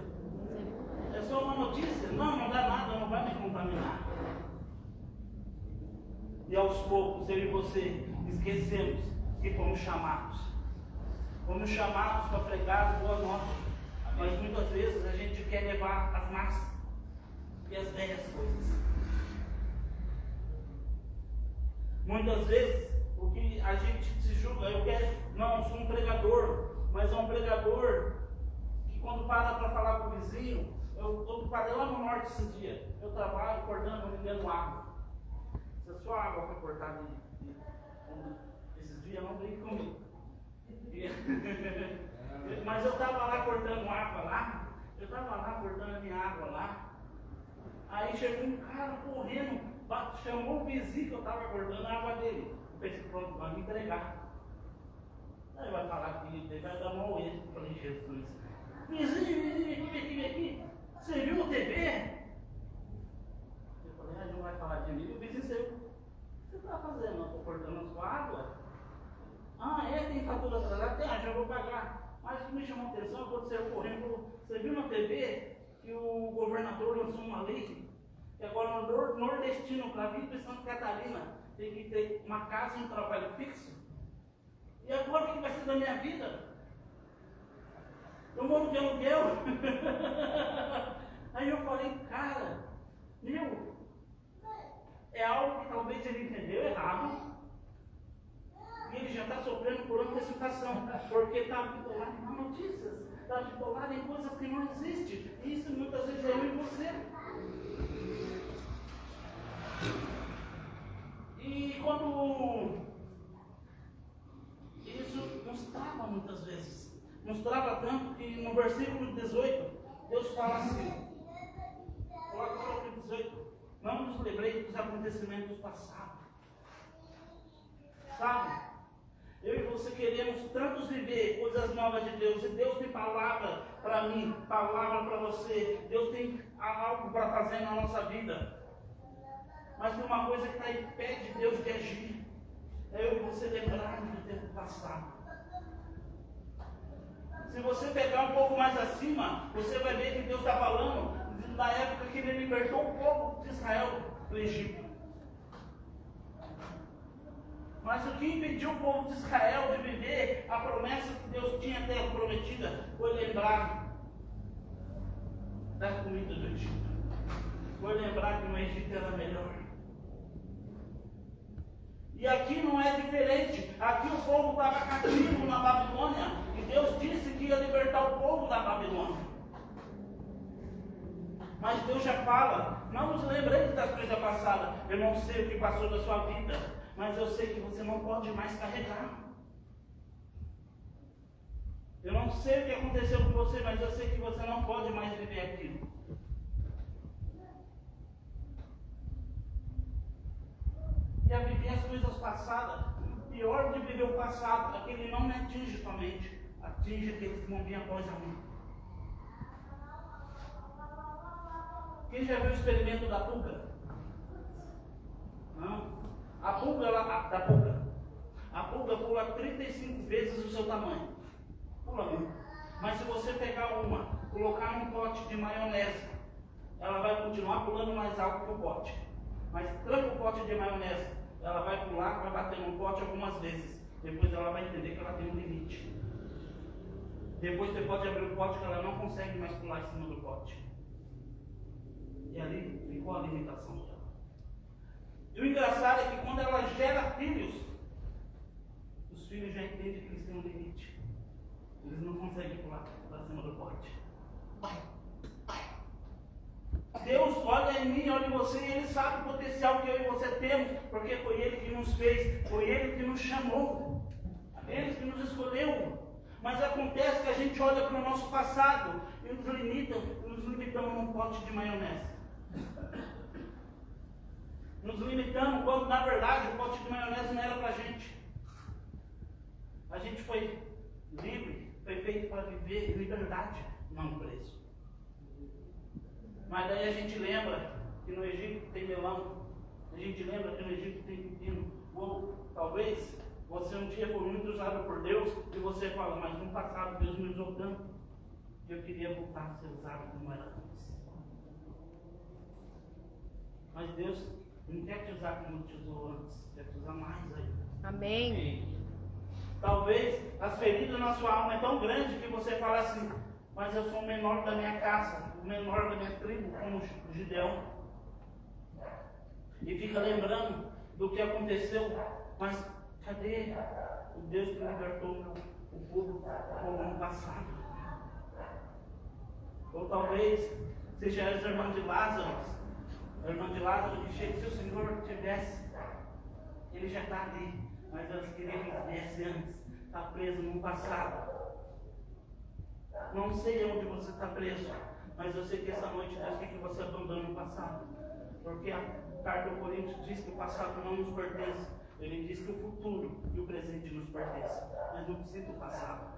É só uma notícia, não dá nada, não vai me contaminar. E aos poucos, eu e você esquecemos que fomos chamados. Fomos chamados para pregar as boas novas. Mas muitas vezes a gente quer levar as más e as velhas coisas. Muitas vezes, o que a gente se julga, eu sou um pregador, mas é um pregador que quando para falar com o vizinho, eu parei lá no norte esse dia, eu trabalho cortando, vendendo água. Se a sua água foi cortada esses dias, não brinque comigo. Mas eu estava lá cortando água lá, eu estava lá cortando a minha água lá. Aí chegou um cara correndo, chamou o vizinho que eu estava cortando a água dele. Eu pensei, pronto, vai me entregar. Aí vai falar que ele vai dar uma orelha. Eu falei, Jesus, vizinho, vem aqui. Você viu a TV? Eu falei, não vai falar de mim. O vizinho saiu. O que você está fazendo? Eu estou cortando a sua água. Tem fatura atrasada? Tem, já vou pagar. Mas o que me chamou a atenção quando você saiu correndo, falou, você viu na TV que o governador lançou uma lei que agora no nordestino, para vir para Santa Catarina, tem que ter uma casa e um trabalho fixo? E agora o que vai ser da minha vida? Eu moro de aluguel. Aí eu falei, cara, é algo que talvez ele entendeu errado. E ele já está sofrendo por antecipação, porque está bitolado em notícias, está bitolado em coisas que não existem. E isso muitas vezes é eu e você. E quando isso nos trava muitas vezes, nos trava tanto que no versículo 18, Deus fala assim, coloca o versículo 18, não nos lembrei dos acontecimentos passados. Sabe? Eu e você queremos tantos viver coisas novas de Deus, e Deus tem palavra para mim, palavra para você, Deus tem algo para fazer na nossa vida. Mas tem uma coisa que está impede Deus de agir, é eu e você lembrarmos do tempo passado. Se você pegar um pouco mais acima, você vai ver que Deus está falando da época que Ele libertou o povo de Israel do Egito. Mas o que impediu o povo de Israel de viver a promessa que Deus tinha até prometida foi lembrar da comida do Egito. Foi lembrar que no Egito era melhor. E aqui não é diferente. Aqui o povo estava cativo na Babilônia. E Deus disse que ia libertar o povo da Babilônia. Mas Deus já fala, não nos lembremos das coisas passadas. Eu não sei o que passou da sua vida, mas eu sei que você não pode mais carregar. Eu não sei o que aconteceu com você, mas eu sei que você não pode mais viver aquilo. E a viver as coisas passadas, pior de viver o passado, é que ele não me atinge somente, atinge aqueles que vão vir após a mim. Quem já viu o experimento da pulga? Não? A pulga pula 35 vezes o seu tamanho. Pula muito. Mas se você pegar uma, colocar num pote de maionese, ela vai continuar pulando mais alto que o pote. Mas tranca o pote de maionese, ela vai pular, vai bater no pote algumas vezes. Depois ela vai entender que ela tem um limite. Depois você pode abrir o pote que ela não consegue mais pular em cima do pote. E ali ficou a limitação dela. E o engraçado é que quando ela gera filhos, os filhos já entendem que eles têm um limite. Eles não conseguem pular para cima do pote. Deus olha em mim, olha em você, e Ele sabe o potencial que eu e você temos, porque foi Ele que nos fez, foi Ele que nos chamou, Ele que nos escolheu. Mas acontece que a gente olha para o nosso passado e nos limitamos num pote de maionese. Nos limitamos quando na verdade o pote de maionese não era para a gente. A gente foi livre, foi feito para viver em liberdade, não preso. Mas daí a gente lembra que no Egito tem melão, a gente lembra que no Egito tem pepino. Ou talvez você um dia foi muito usado por Deus e você fala, mas no passado Deus me usou tanto que eu queria voltar a ser usado como era antes. Mas Deus não quer te usar como te usou antes, quer te usar mais ainda. Amém. Talvez as feridas na sua alma é tão grande que você fala assim, mas eu sou o menor da minha casa, o menor da minha tribo, como o Gideão. E fica lembrando do que aconteceu, mas cadê o Deus que libertou o povo no ano passado? Ou talvez seja a irmã de Lázaro, que chega, se o Senhor tivesse, ele já está ali, mas elas queriam que viesse antes, está preso no passado. Não sei onde você está preso, mas eu sei que essa noite Deus quer que você abandone o passado. Porque a carta aos Coríntios diz que o passado não nos pertence. Ele diz que o futuro e o presente nos pertencem. Mas não precisa do passado.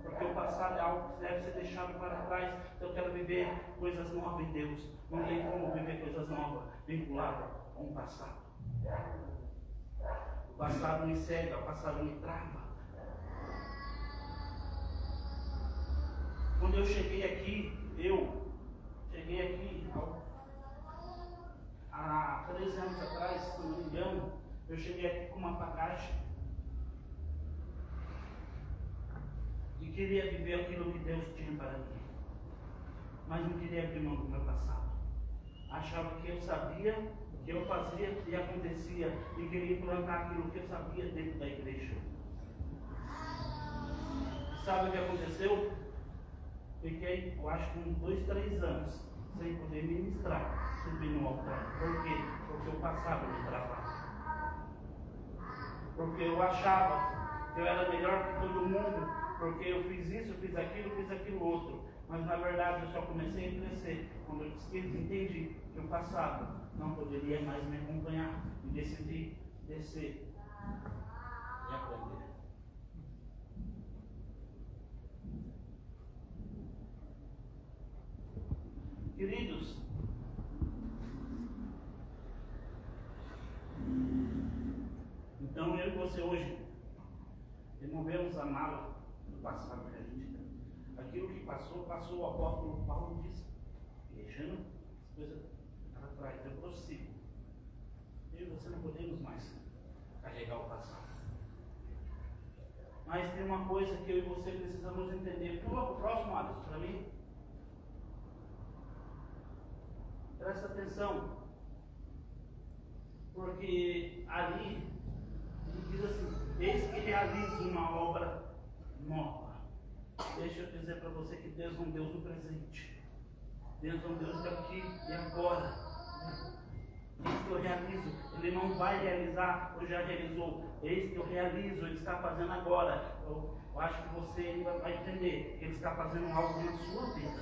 Porque o passado é algo que deve ser deixado para trás. Eu quero viver coisas novas em Deus. Não tem como viver coisas novas vinculadas com o passado. O passado me cega, o passado me trava. Quando eu cheguei aqui, há 13 anos atrás, se não me engano, eu cheguei aqui com uma bagagem e queria viver aquilo que Deus tinha para mim, mas não queria abrir mão do meu passado. Achava que eu sabia, que eu fazia e acontecia, e queria implantar aquilo que eu sabia dentro da igreja. Sabe o que aconteceu? Fiquei, eu acho que uns 2, 3 anos sem poder ministrar, subir no altar. Por quê? Porque o passado me travava. Porque eu achava que eu era melhor que todo mundo, porque eu fiz isso, fiz aquilo outro. Mas na verdade eu só comecei a crescer quando eu entendi que o passado não poderia mais me acompanhar e decidi descer e aprender. Queridos, então eu e você hoje removemos a mala do passado que a gente tem. Aquilo que passou, o apóstolo Paulo disse, deixando as coisas para trás, eu prossigo. Eu e você não podemos mais carregar o passado. Mas tem uma coisa que eu e você precisamos entender. Pula para o próximo, Alisson, para mim. Presta atenção, porque ali Ele diz assim: eis que realizo uma obra nova. Deixa eu dizer para você que Deus é um Deus do presente. Deus é um Deus daqui e agora. Eis que eu realizo. Ele não vai realizar ou já realizou. Eis que eu realizo, Ele está fazendo agora. Eu acho que você ainda vai entender que Ele está fazendo algo na sua vida.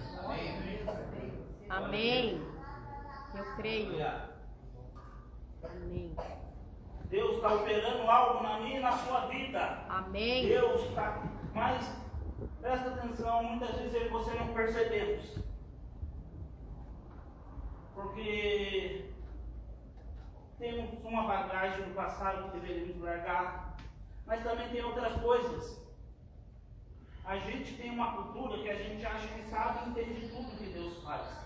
Amém. Eu creio. Amém. Deus está operando algo na minha e na sua vida. Amém. Deus está. Mas presta atenção, muitas vezes você não percebemos. Porque temos uma bagagem do passado que deveríamos largar, mas também tem outras coisas. A gente tem uma cultura que a gente acha que sabe e entende tudo que Deus faz.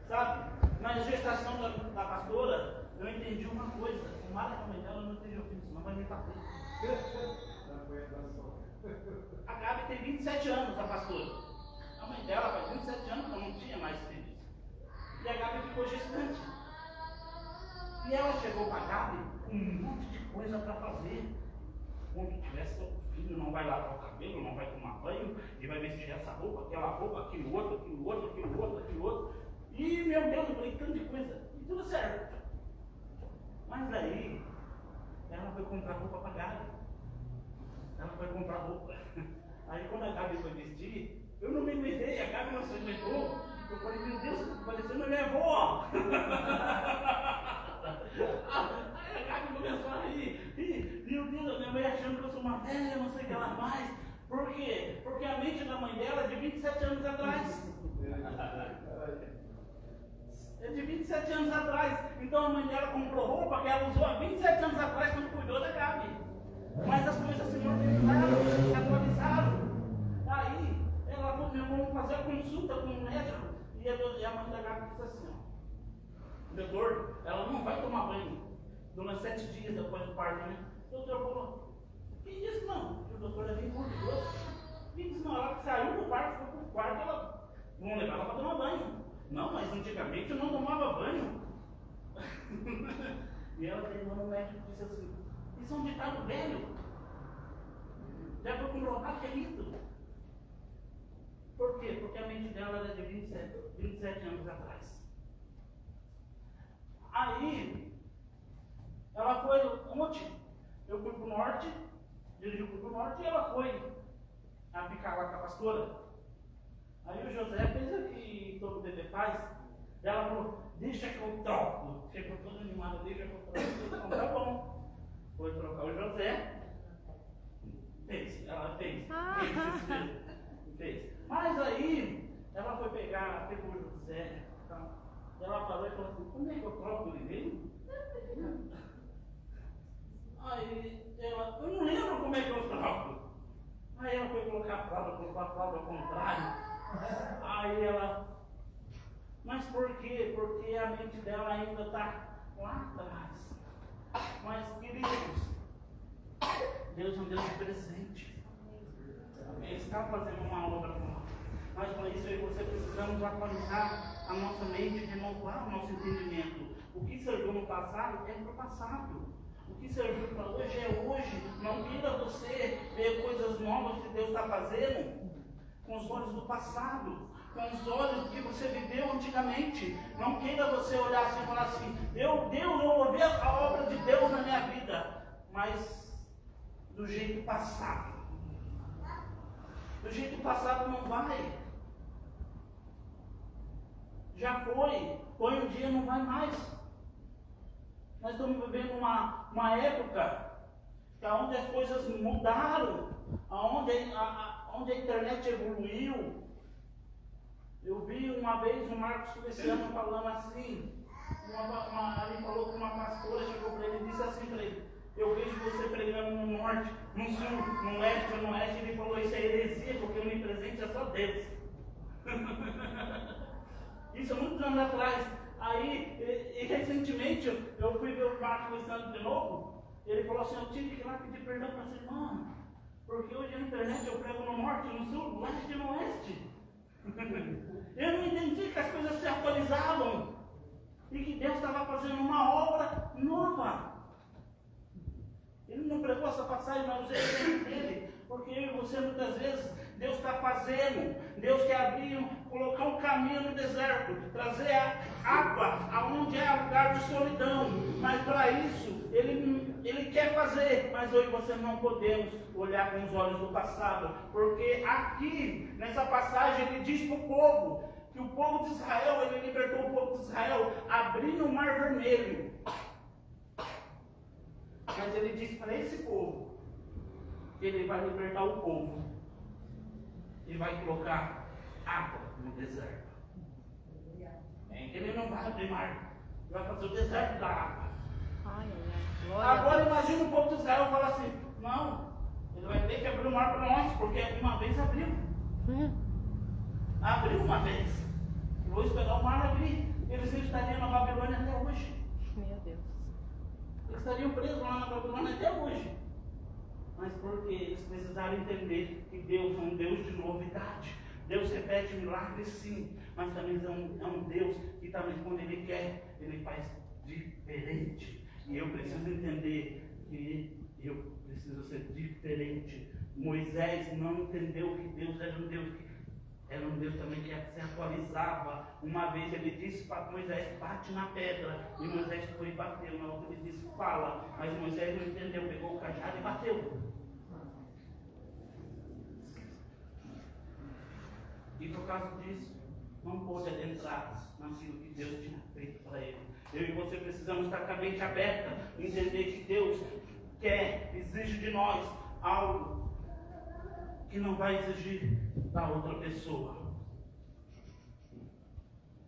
Sabe? Na gestação da pastora, eu entendi uma coisa. O Mara também dela não entendeu isso, não vai me bater. A Gabi tem 27 anos, a pastora. A mãe dela faz 27 anos que eu não tinha mais filhos. E a Gabi ficou gestante. E ela chegou para a Gabi com um monte de coisa para fazer. Quando tivesse o filho, não vai lavar o cabelo, não vai tomar banho, e vai vestir essa roupa, aquilo outro. E meu Deus, eu falei tanto de coisa. E tudo certo. Mas aí, ela foi comprar roupa para a Gabi. Ela foi comprar roupa. Aí quando a Gabi foi vestir, eu não me aguentei, a Gabi não se aguentou. Eu falei, meu Deus, parecendo minha avó. Aí a Gabi começou a rir. Meu Deus, a minha mãe achando que eu sou uma velha, não sei o que ela mais. Por quê? Porque a mente da mãe dela é de 27 anos atrás. É de 27 anos atrás. Então a mãe dela comprou roupa que ela usou há 27 anos atrás quando cuidou da Gabi. Mas as coisas se modernizaram, se atualizaram. Aí ela falou, vamos fazer a consulta com o médico. E a mãe da Gabi disse assim, ó, doutor, ela não vai tomar banho durante 7 dias depois do parto, né? O doutor falou, quem disse que não? O doutor é bem orgulhoso. Quem disse não? Ela saiu do parto, foi pro quarto, ela vão levar ela para tomar banho. Não, mas antigamente eu não tomava banho. E ela terminou no médico e disse assim, isso é um ditado velho. Já foi comprovado que é mito. Por quê? Porque a mente dela era de 27 anos atrás. Aí, ela foi ontem, eu fui para o norte, dirigi para o norte, e ela foi a ficar lá com a pastora. Aí o José fez o que todo bebê faz. Ela falou, deixa que eu troco. Chegou toda animada, deixa que eu troco. Então, tá bom. Foi trocar o José. Ela fez. Fez. Mas aí, ela foi pegar, pegou o José. Tá? Ela falou e falou assim, como é que eu troco ele? Aí ela, eu não lembro como é que eu troco. Aí ela foi colocar a fralda ao contrário. Aí ela, mas por quê? Porque a mente dela ainda está lá atrás. Mas, queridos, Deus é um Deus de presente. Ele está fazendo uma obra nova. Mas para isso eu e você precisamos atualizar a nossa mente, renovar o nosso entendimento. O que serviu no passado é para o passado. O que serviu para hoje é hoje. Não queira você ver coisas novas que Deus está fazendo com os olhos do passado, com os olhos que você viveu antigamente. Não queira você olhar assim e falar assim, Deus, eu vou ver a obra de Deus na minha vida, mas do jeito passado. Do jeito passado não vai. Já foi um dia, não vai mais. Nós estamos vivendo uma época onde as coisas mudaram, onde a internet evoluiu. Eu vi uma vez o Marcos Feliciano falando assim, ele falou com uma pastora, chegou para ele e disse assim para ele, eu vejo você pregando no norte, no sul, no leste, no oeste. Ele falou, isso é heresia, porque o onipresente é só Deus. Isso há muitos anos atrás. Aí, e recentemente, eu fui ver o Marcos Feliciano de novo. Ele falou assim, eu tive que ir lá pedir perdão para essa irmã, porque hoje na internet eu prego no norte, no sul, no leste e no oeste. Eu não entendi que as coisas se atualizavam e que Deus estava fazendo uma obra nova. Ele não pregou passagem, mas você depende dele. Porque eu e você, muitas vezes, Deus está fazendo, Deus quer abrir, colocar um caminho no deserto, trazer água aonde é lugar de solidão. Mas para isso, Ele quer fazer, mas eu e você não podemos olhar com os olhos do passado. Porque aqui, nessa passagem, Ele diz para o povo, que o povo de Israel, Ele libertou o povo de Israel, abrindo o mar vermelho. Mas Ele diz para esse povo, que Ele vai libertar o povo. Ele vai colocar água no deserto. Ele não vai abrir mar. Ele vai fazer o deserto da água. Ai, glória. Agora imagina o povo de Israel falar assim, não, ele vai ter que abrir o mar para nós, porque uma vez abriu. Abriu uma vez. Vou esperar o mar abrir. Eles estariam na Babilônia até hoje. Meu Deus. Eles estariam presos lá na Babilônia até hoje. Mas porque eles precisaram entender que Deus é um Deus de novidade. Deus repete milagres sim, mas também é um Deus que também quando Ele quer, Ele faz diferente. E eu preciso entender que eu preciso ser diferente. Moisés não entendeu que Deus era um Deus também que se atualizava. Uma vez ele disse para Moisés, bate na pedra. E Moisés foi e bateu. Na outra ele disse, fala. Mas Moisés não entendeu, pegou o cajado e bateu. E por causa disso, não pôde adentrar naquilo que Deus tinha feito para ele. Eu e você precisamos estar com a mente aberta, entender que Deus quer, exige de nós algo que não vai exigir da outra pessoa.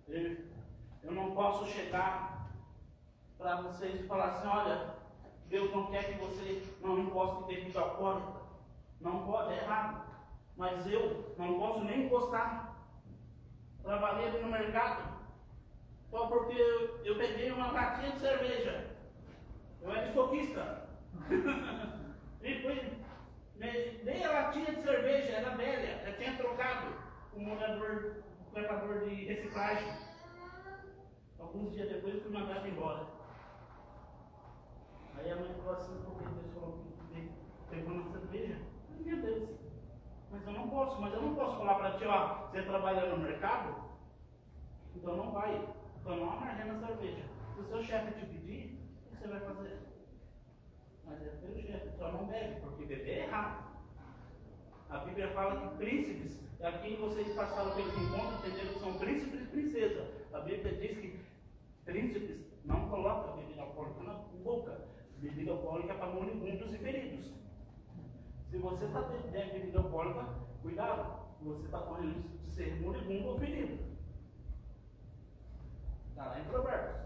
Eu não posso chegar para vocês e falar assim, olha, Deus não quer que você não encoste bebida alcoólica. Não pode, é errado. Mas eu não posso nem encostar. Trabalhei ali no mercado, só porque eu peguei uma latinha de cerveja. Eu era estoquista. E fui, dei a latinha de cerveja, era velha, já tinha trocado com o levador de reciclagem. Alguns dias depois fui mandado embora. Aí a mãe falou assim, porque Deus falou que pegou na cerveja. Meu Deus, mas eu não posso falar para ti, ó, você trabalha no mercado? Então não vai, então não amarga na cerveja. Se o seu chefe te pedir, o que você vai fazer? Mas é teu chefe, só não bebe, porque beber é errado. A Bíblia fala que príncipes, aqui vocês passaram pelo encontro, entenderam que são príncipes e princesas. A Bíblia diz que príncipes não colocam bebida alcoólica na boca. Bebida alcoólica é para moribundos e feridos. Se você está bebendo bebida alcoólica, cuidado, você está correndo de ser moribundo ou ferido. Está lá em Provérbios.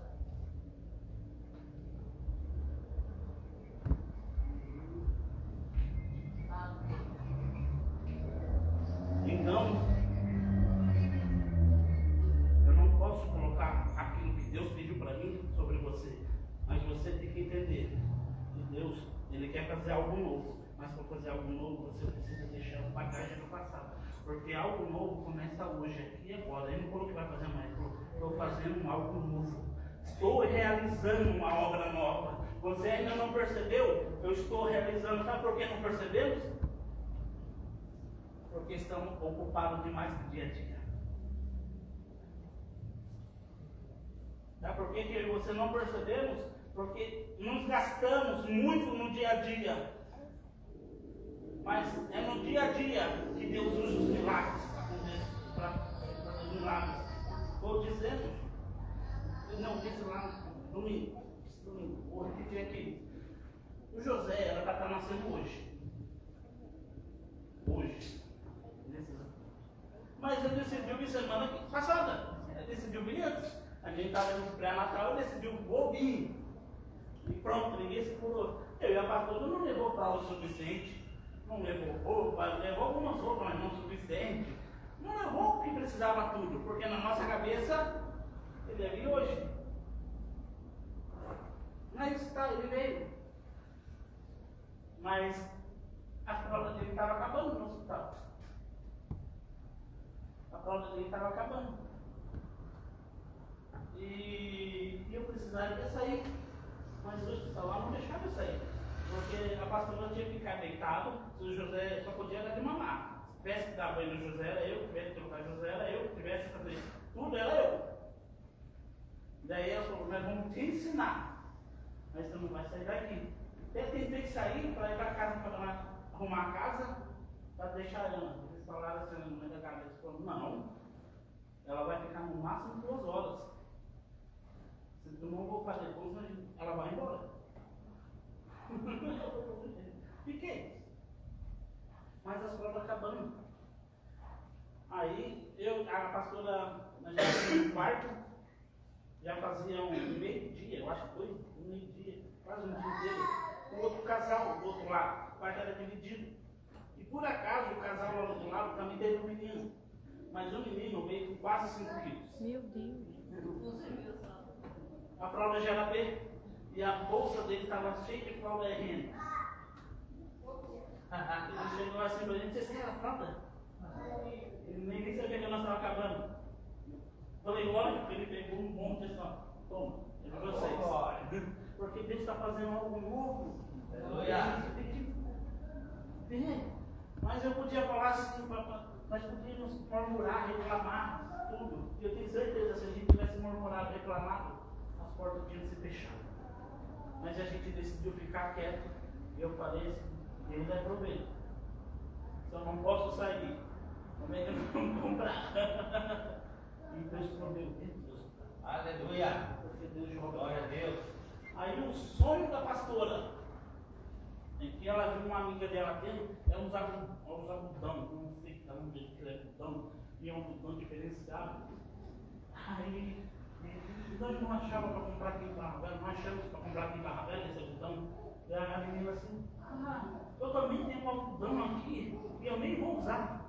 Então, eu não posso colocar aquilo que Deus pediu para mim sobre você, mas você tem que entender que Deus, Ele quer fazer algo novo, mas para fazer algo novo você precisa deixar as bagagens do passado, porque algo novo começa hoje, aqui e agora. Ele não falou que vai fazer mais, estou fazendo algo novo, estou realizando uma obra nova. Você ainda não percebeu? Eu estou realizando. Sabe por que não percebemos? Porque estamos ocupados demais no dia a dia. Sabe por que eu e você não percebemos? Porque nos gastamos muito no dia a dia. Mas é no dia a dia que Deus usa os milagres para fazer os milagres. Estou dizendo, não disse lá domingo, vou repetir aqui. O José era para estar nascendo hoje. Mas ele decidiu vir semana passada. Ele decidiu vir antes. A gente estava no pré-natal, ele decidiu, vou vir. E pronto, ninguém se furou. Eu e a pastora não levou fralda o suficiente. Não levou roupa, levou algumas roupas, mas não o suficiente. Não levou o que precisava tudo, porque na nossa cabeça ele ia vir hoje. Mas tá, ele veio. Mas a fralda dele estava acabando no hospital. A fralda dele estava acabando. E eu precisaria sair. Mas o hospital lá não deixava eu sair. Porque a pastora tinha que ficar deitado, o José só podia dar de mamar. Se tivesse que dar banho no José era eu, se tivesse que trocar José era eu, se tivesse que fazer tudo era eu. Daí ela falou, nós vamos te ensinar, mas você não vai sair daqui. Eu tentei sair para ir para casa para arrumar a casa, para deixar ela. Eles falaram assim no meio da cabeça, falou, não, ela vai ficar no máximo 2 horas. Se tu não voltar depois, ela vai embora. Fiquei. Mas as provas acabando. Aí a pastora, nós já tínhamos um quarto, já fazia um meio-dia, eu acho que foi um meio-dia, quase um dia inteiro. O outro casal do outro lado, o quarto era dividido. E por acaso o casal lá do outro lado também teve um menino. Mas o menino veio com quase 5 quilos. Meu Deus. A fralda já era B e a bolsa dele estava cheia de fralda RN. Ele chegou assim pra gente, vocês querem a fralda? Ele nem sabia que nós estávamos acabando. Falei, olha, ele pegou um monte de só. Toma, é de vocês. Porque Deus está fazendo algo novo. A gente tem que ver. Mas eu podia falar assim, nós podíamos murmurar, reclamar, tudo. E eu tenho certeza que se a gente tivesse murmurado, reclamado, as portas tinham se fechado. Mas a gente decidiu ficar quieto. E eu falei assim, Deus é prover. Se eu não posso sair, como é que eu vou comprar? E Deus proveu. Aleluia. Porque Deus jogou. Glória a Deus. Aí o sonho da pastora, em que ela viu uma amiga dela tendo, é uns algodão, não sei que nome dele é algodão, e é um algodão diferenciado. Aí nós não achávamos para comprar aqui em Barra Velha, não achamos para comprar aqui em Barra Velha esse algodão. E a menina assim, eu também tenho um algodão aqui e eu nem vou usar.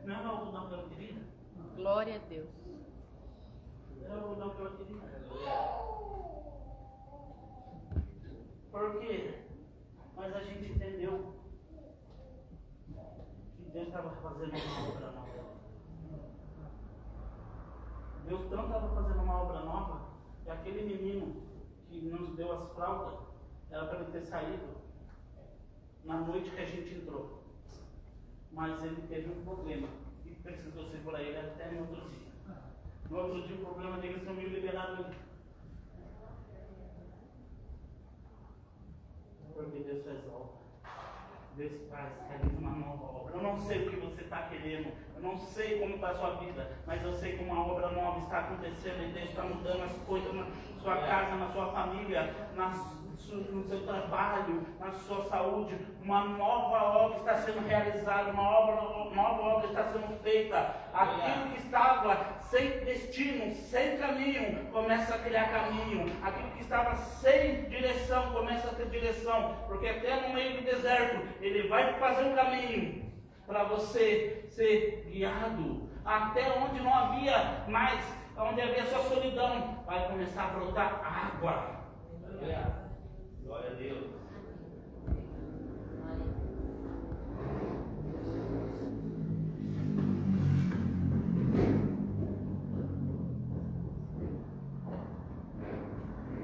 Não é o algodão que ela queria? Glória a Deus. Era o algodão que ela queria. Por quê? Mas a gente entendeu que Deus estava fazendo uma obra nova. Deus tanto estava fazendo uma obra nova, que aquele menino que nos deu as fraldas, era para ele ter saído na noite que a gente entrou. Mas ele teve um problema e precisou segurar ele até no outro dia. No outro dia o problema dele sumiu liberado ele. Porque Deus faz obra. Deus faz, realiza uma nova obra. Eu não sei o que você está querendo, eu não sei como está a sua vida, mas eu sei que uma obra nova está acontecendo e Deus está mudando as coisas na sua casa, na sua família, no seu trabalho, na sua saúde. Uma nova obra está sendo realizada, nova obra está sendo feita. Aquilo que estava sem destino, sem caminho, começa a criar caminho. Aquilo que estava sem direção, começa a ter direção. Porque até no meio do deserto, Ele vai fazer um caminho para você ser guiado. Até onde não havia mais, onde havia só solidão, vai começar a brotar água. Glória a Deus.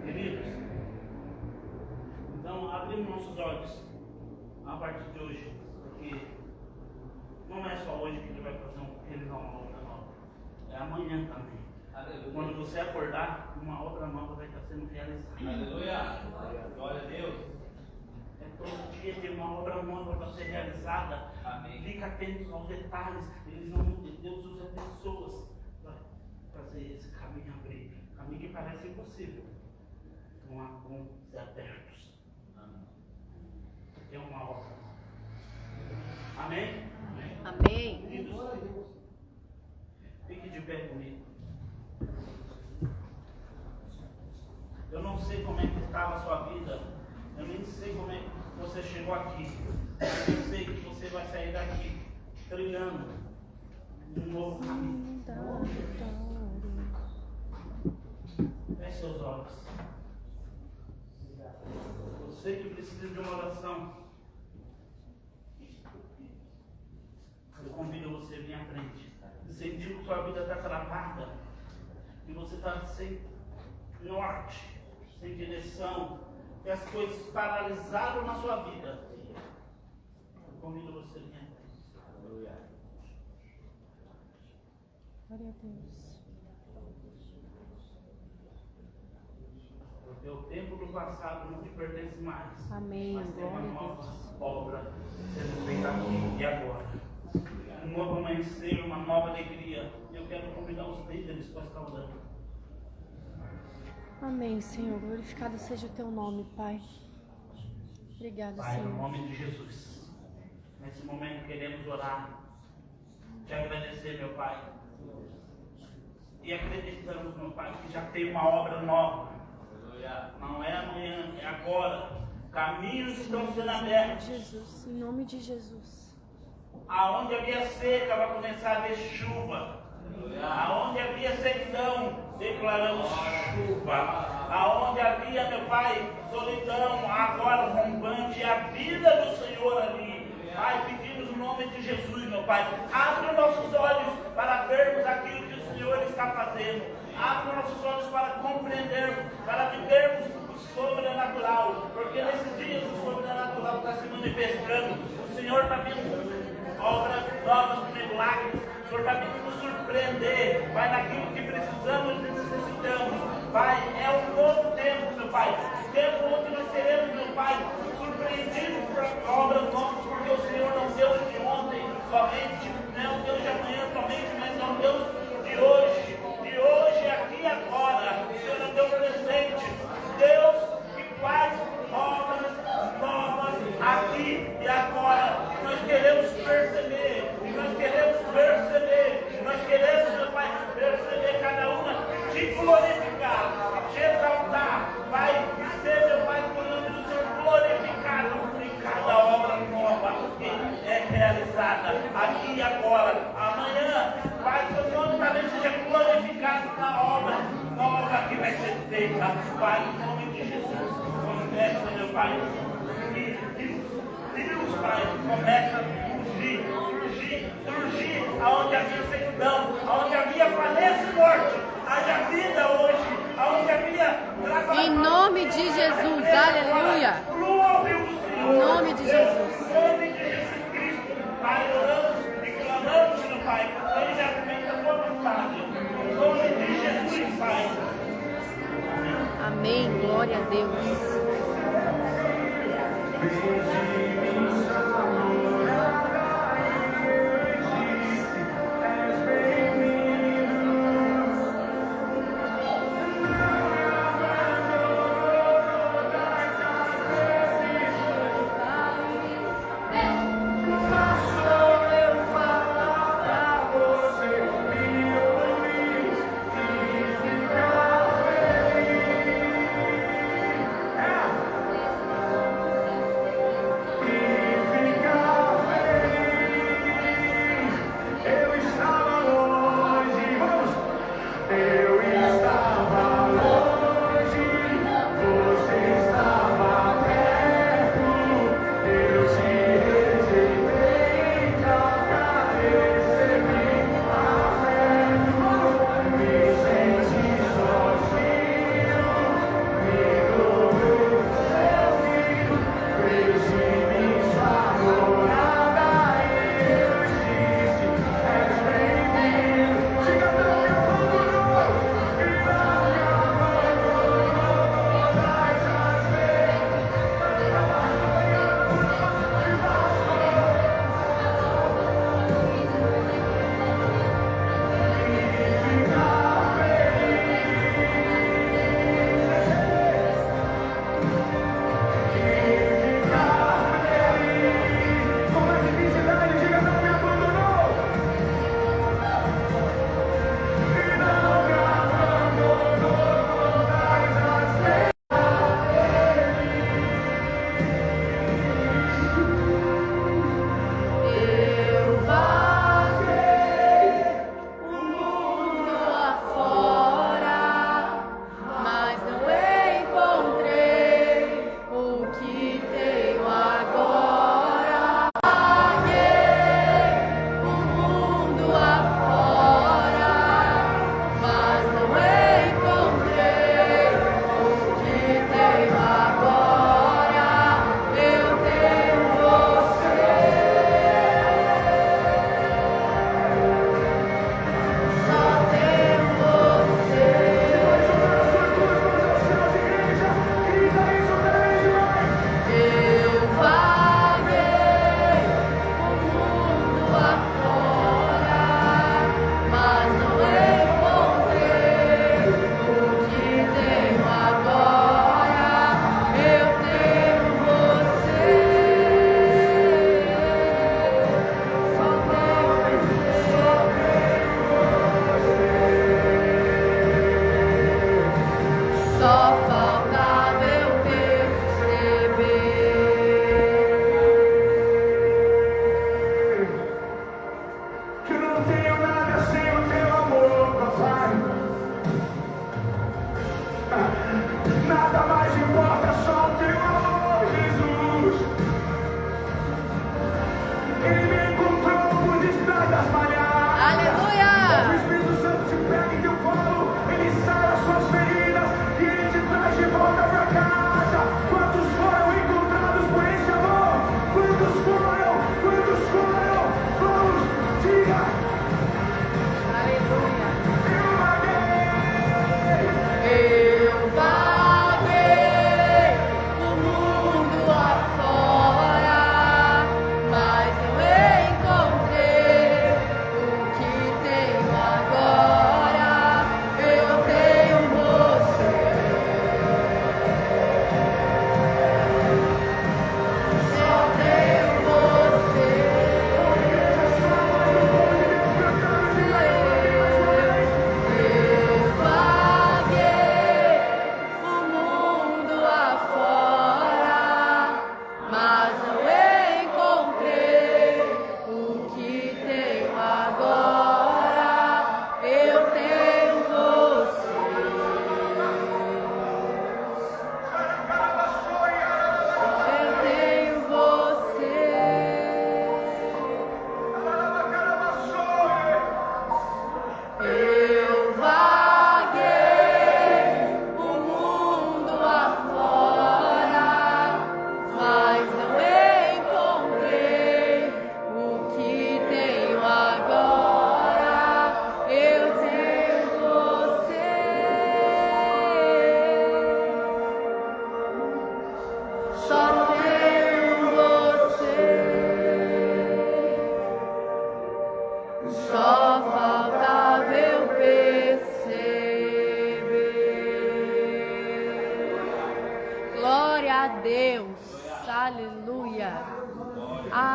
Queridos, então abrimos nossos olhos a partir de hoje, porque não é só hoje que Ele vai realizar uma obra nova, é amanhã também. Aleluia. Quando você acordar, uma obra nova vai estar sendo realizada. Aleluia. Glória a Deus. É todo dia tem uma obra nova para ser realizada. Amém. Fica atento aos detalhes. Deus usa pessoas para fazer esse caminho abrir. Caminho que parece impossível. Vão ser abertos. É uma obra. Amém? Amém. Queridos, fique de pé comigo. Eu não sei como é que estava a sua vida. Eu nem sei como é que você chegou aqui. Mas eu sei que você vai sair daqui trilhando um novo caminho. Feche seus olhos. Você que precisa de uma oração, eu convido você a vir à frente. Sentir que sua vida está travada, que você está sem norte, sem direção, e as coisas paralisaram na sua vida, eu convido você a vir aqui. Aleluia. Glória a Deus. Porque o tempo do passado não te pertence mais. Amém. Mas tem uma Glória a nova Deus. obra sendo feita aqui e agora. Um novo amanhecer, uma nova alegria. Eu quero convidar os líderes para estar orando. Amém, Senhor. Glorificado seja o teu nome, Pai. Obrigada, Pai, no Senhor. nome de Jesus, nesse momento queremos orar, te agradecer, meu Pai. E acreditamos, meu Pai, que já tem uma obra nova. Não é amanhã, é agora. Caminhos estão sendo abertos. Jesus, em nome de Jesus. Aonde havia seca vai começar a haver chuva. Aonde havia sequidão, declaramos chuva. Aonde havia, meu Pai, solidão, agora rompante a vida do Senhor ali. Pai, pedimos no nome de Jesus, meu Pai. Abre os nossos olhos para vermos aquilo que o Senhor está fazendo. Abre os nossos olhos para compreendermos, para vivermos o sobrenatural. Porque nesses dias o sobrenatural está se manifestando. O Senhor está vindo obras novas, milagres. O Senhor está vindo nos surpreender. Pai, naquilo que precisamos e necessitamos. Pai, é um novo tempo, meu Pai. Tempo onde nós seremos, meu Pai, surpreendidos por obras novas, porque o Senhor não é um Deus de ontem somente, não é um Deus de amanhã somente, mas é um Deus de hoje. De hoje, aqui e agora. O Senhor é um Deus presente. Deus que faz obras novas aqui e agora. E nós queremos perceber, e nós queremos perceber, e nós queremos, meu Pai, perceber cada uma, te glorificar, te exaltar, Pai, e ser, meu Pai, por nome do Senhor glorificado em cada obra nova que é realizada aqui e agora. Amanhã, Pai, seu nome também seja glorificado na obra nova que vai ser feita, Pai, em nome de Jesus. Começa, meu Pai, Deus, Pai, começa a surgir aonde havia sequidão, aonde havia falência e morte, haja vida hoje, aonde havia trabalho. Em nome de Jesus, aleluia. Em nome de Jesus. Em nome de Jesus Cristo, Pai, oramos e clamamos, meu Pai, seja feita a tua vontade. Em nome de Jesus, Pai. Amém. Glória a Deus.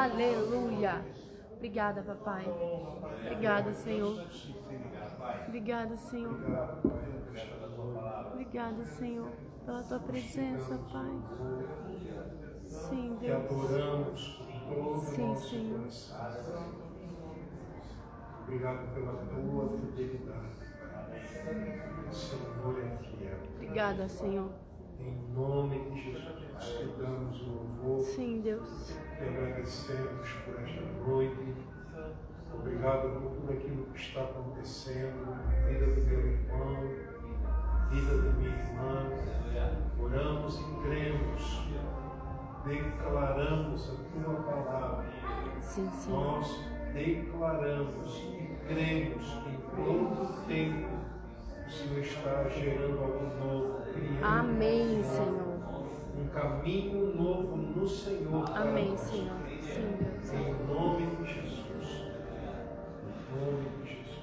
Aleluia. Obrigada, papai. Obrigada, Senhor. Obrigada, Senhor. Obrigada, Senhor, pela tua presença, Pai. Sim, Que Deus. adoramos com todo o Sim, nosso Senhor. coração. Obrigado pela tua fidelidade. O Senhor é fiel. Obrigada, Senhor. Em nome de Jesus, te damos o louvor. Sim, Deus. Te agradecemos por esta noite. Obrigado por tudo aquilo que está acontecendo na vida do meu irmão, na vida de minha irmã. Oramos e cremos, declaramos a tua palavra. Sim, Senhor. Nós declaramos e cremos que em todo tempo o Senhor está gerando algo novo, criando Amém, algo novo, Senhor. um caminho novo no Senhor. para Amém, nós. Senhor. Sim, Deus. Em nome de Jesus. Em nome de Jesus.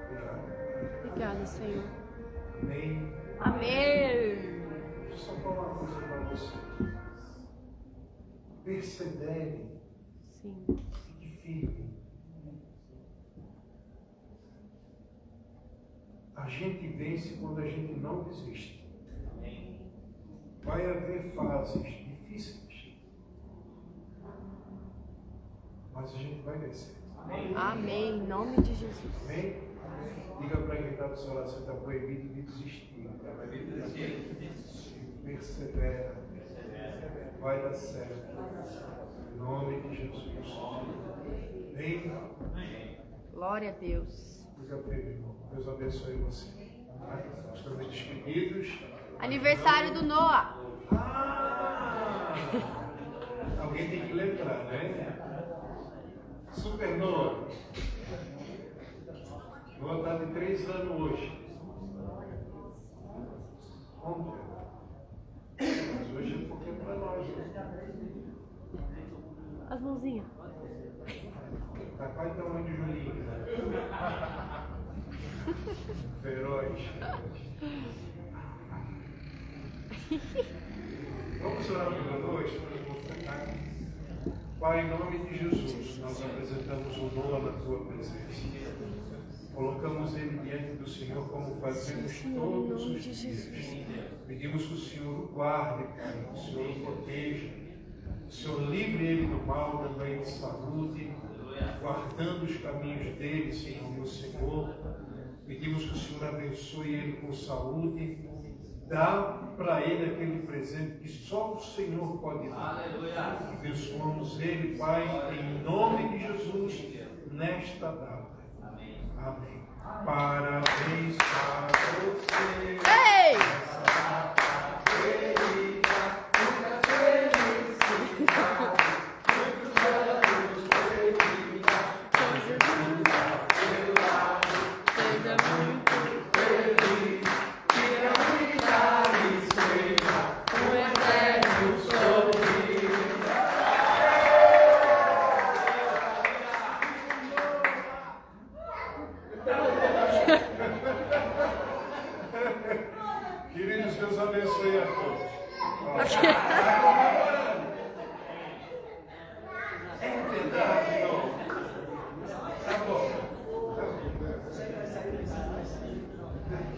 Obrigado. Obrigada, Senhor. Amém. Amém. Deixa eu só falar uma coisa para você. Persevere, Sim. fique firme. A gente vence quando a gente não desiste. Vai haver fases difíceis, mas a gente vai vencer. Amém. Em nome de Jesus. Amém? Diga para quem está do seu lado, você está proibido de desistir. Persevera. Vai dar certo. Em nome de Jesus. Amém? Glória a Deus. Diga para ele, irmão. Deus abençoe você. Estamos despedidos. Aniversário do Noah. Alguém tem que lembrar, né? Super Noah. Noah está de 3 anos hoje. Ontem. Mas hoje é um pouquinho para nós. Né? As mãozinhas. Tá quase o tamanho de Julinho. Né? Feroz. Vamos orar por nós? Pai, em nome de Jesus, nós apresentamos o Noah na tua presença. Colocamos ele diante do Senhor como fazemos todos os dias. Pedimos que o Senhor o guarde, Pai, que o Senhor o proteja, que o Senhor livre ele do mal, também de saúde, guardando os caminhos dele, Senhor, meu Senhor. Pedimos que o Senhor abençoe ele com saúde, dá para ele aquele presente que só o Senhor pode dar. Aleluia. Abençoamos ele, Pai, em nome de Jesus, nesta data. Amém. Amém. Parabéns para você. Ei! Queridos, Deus abençoe a todos.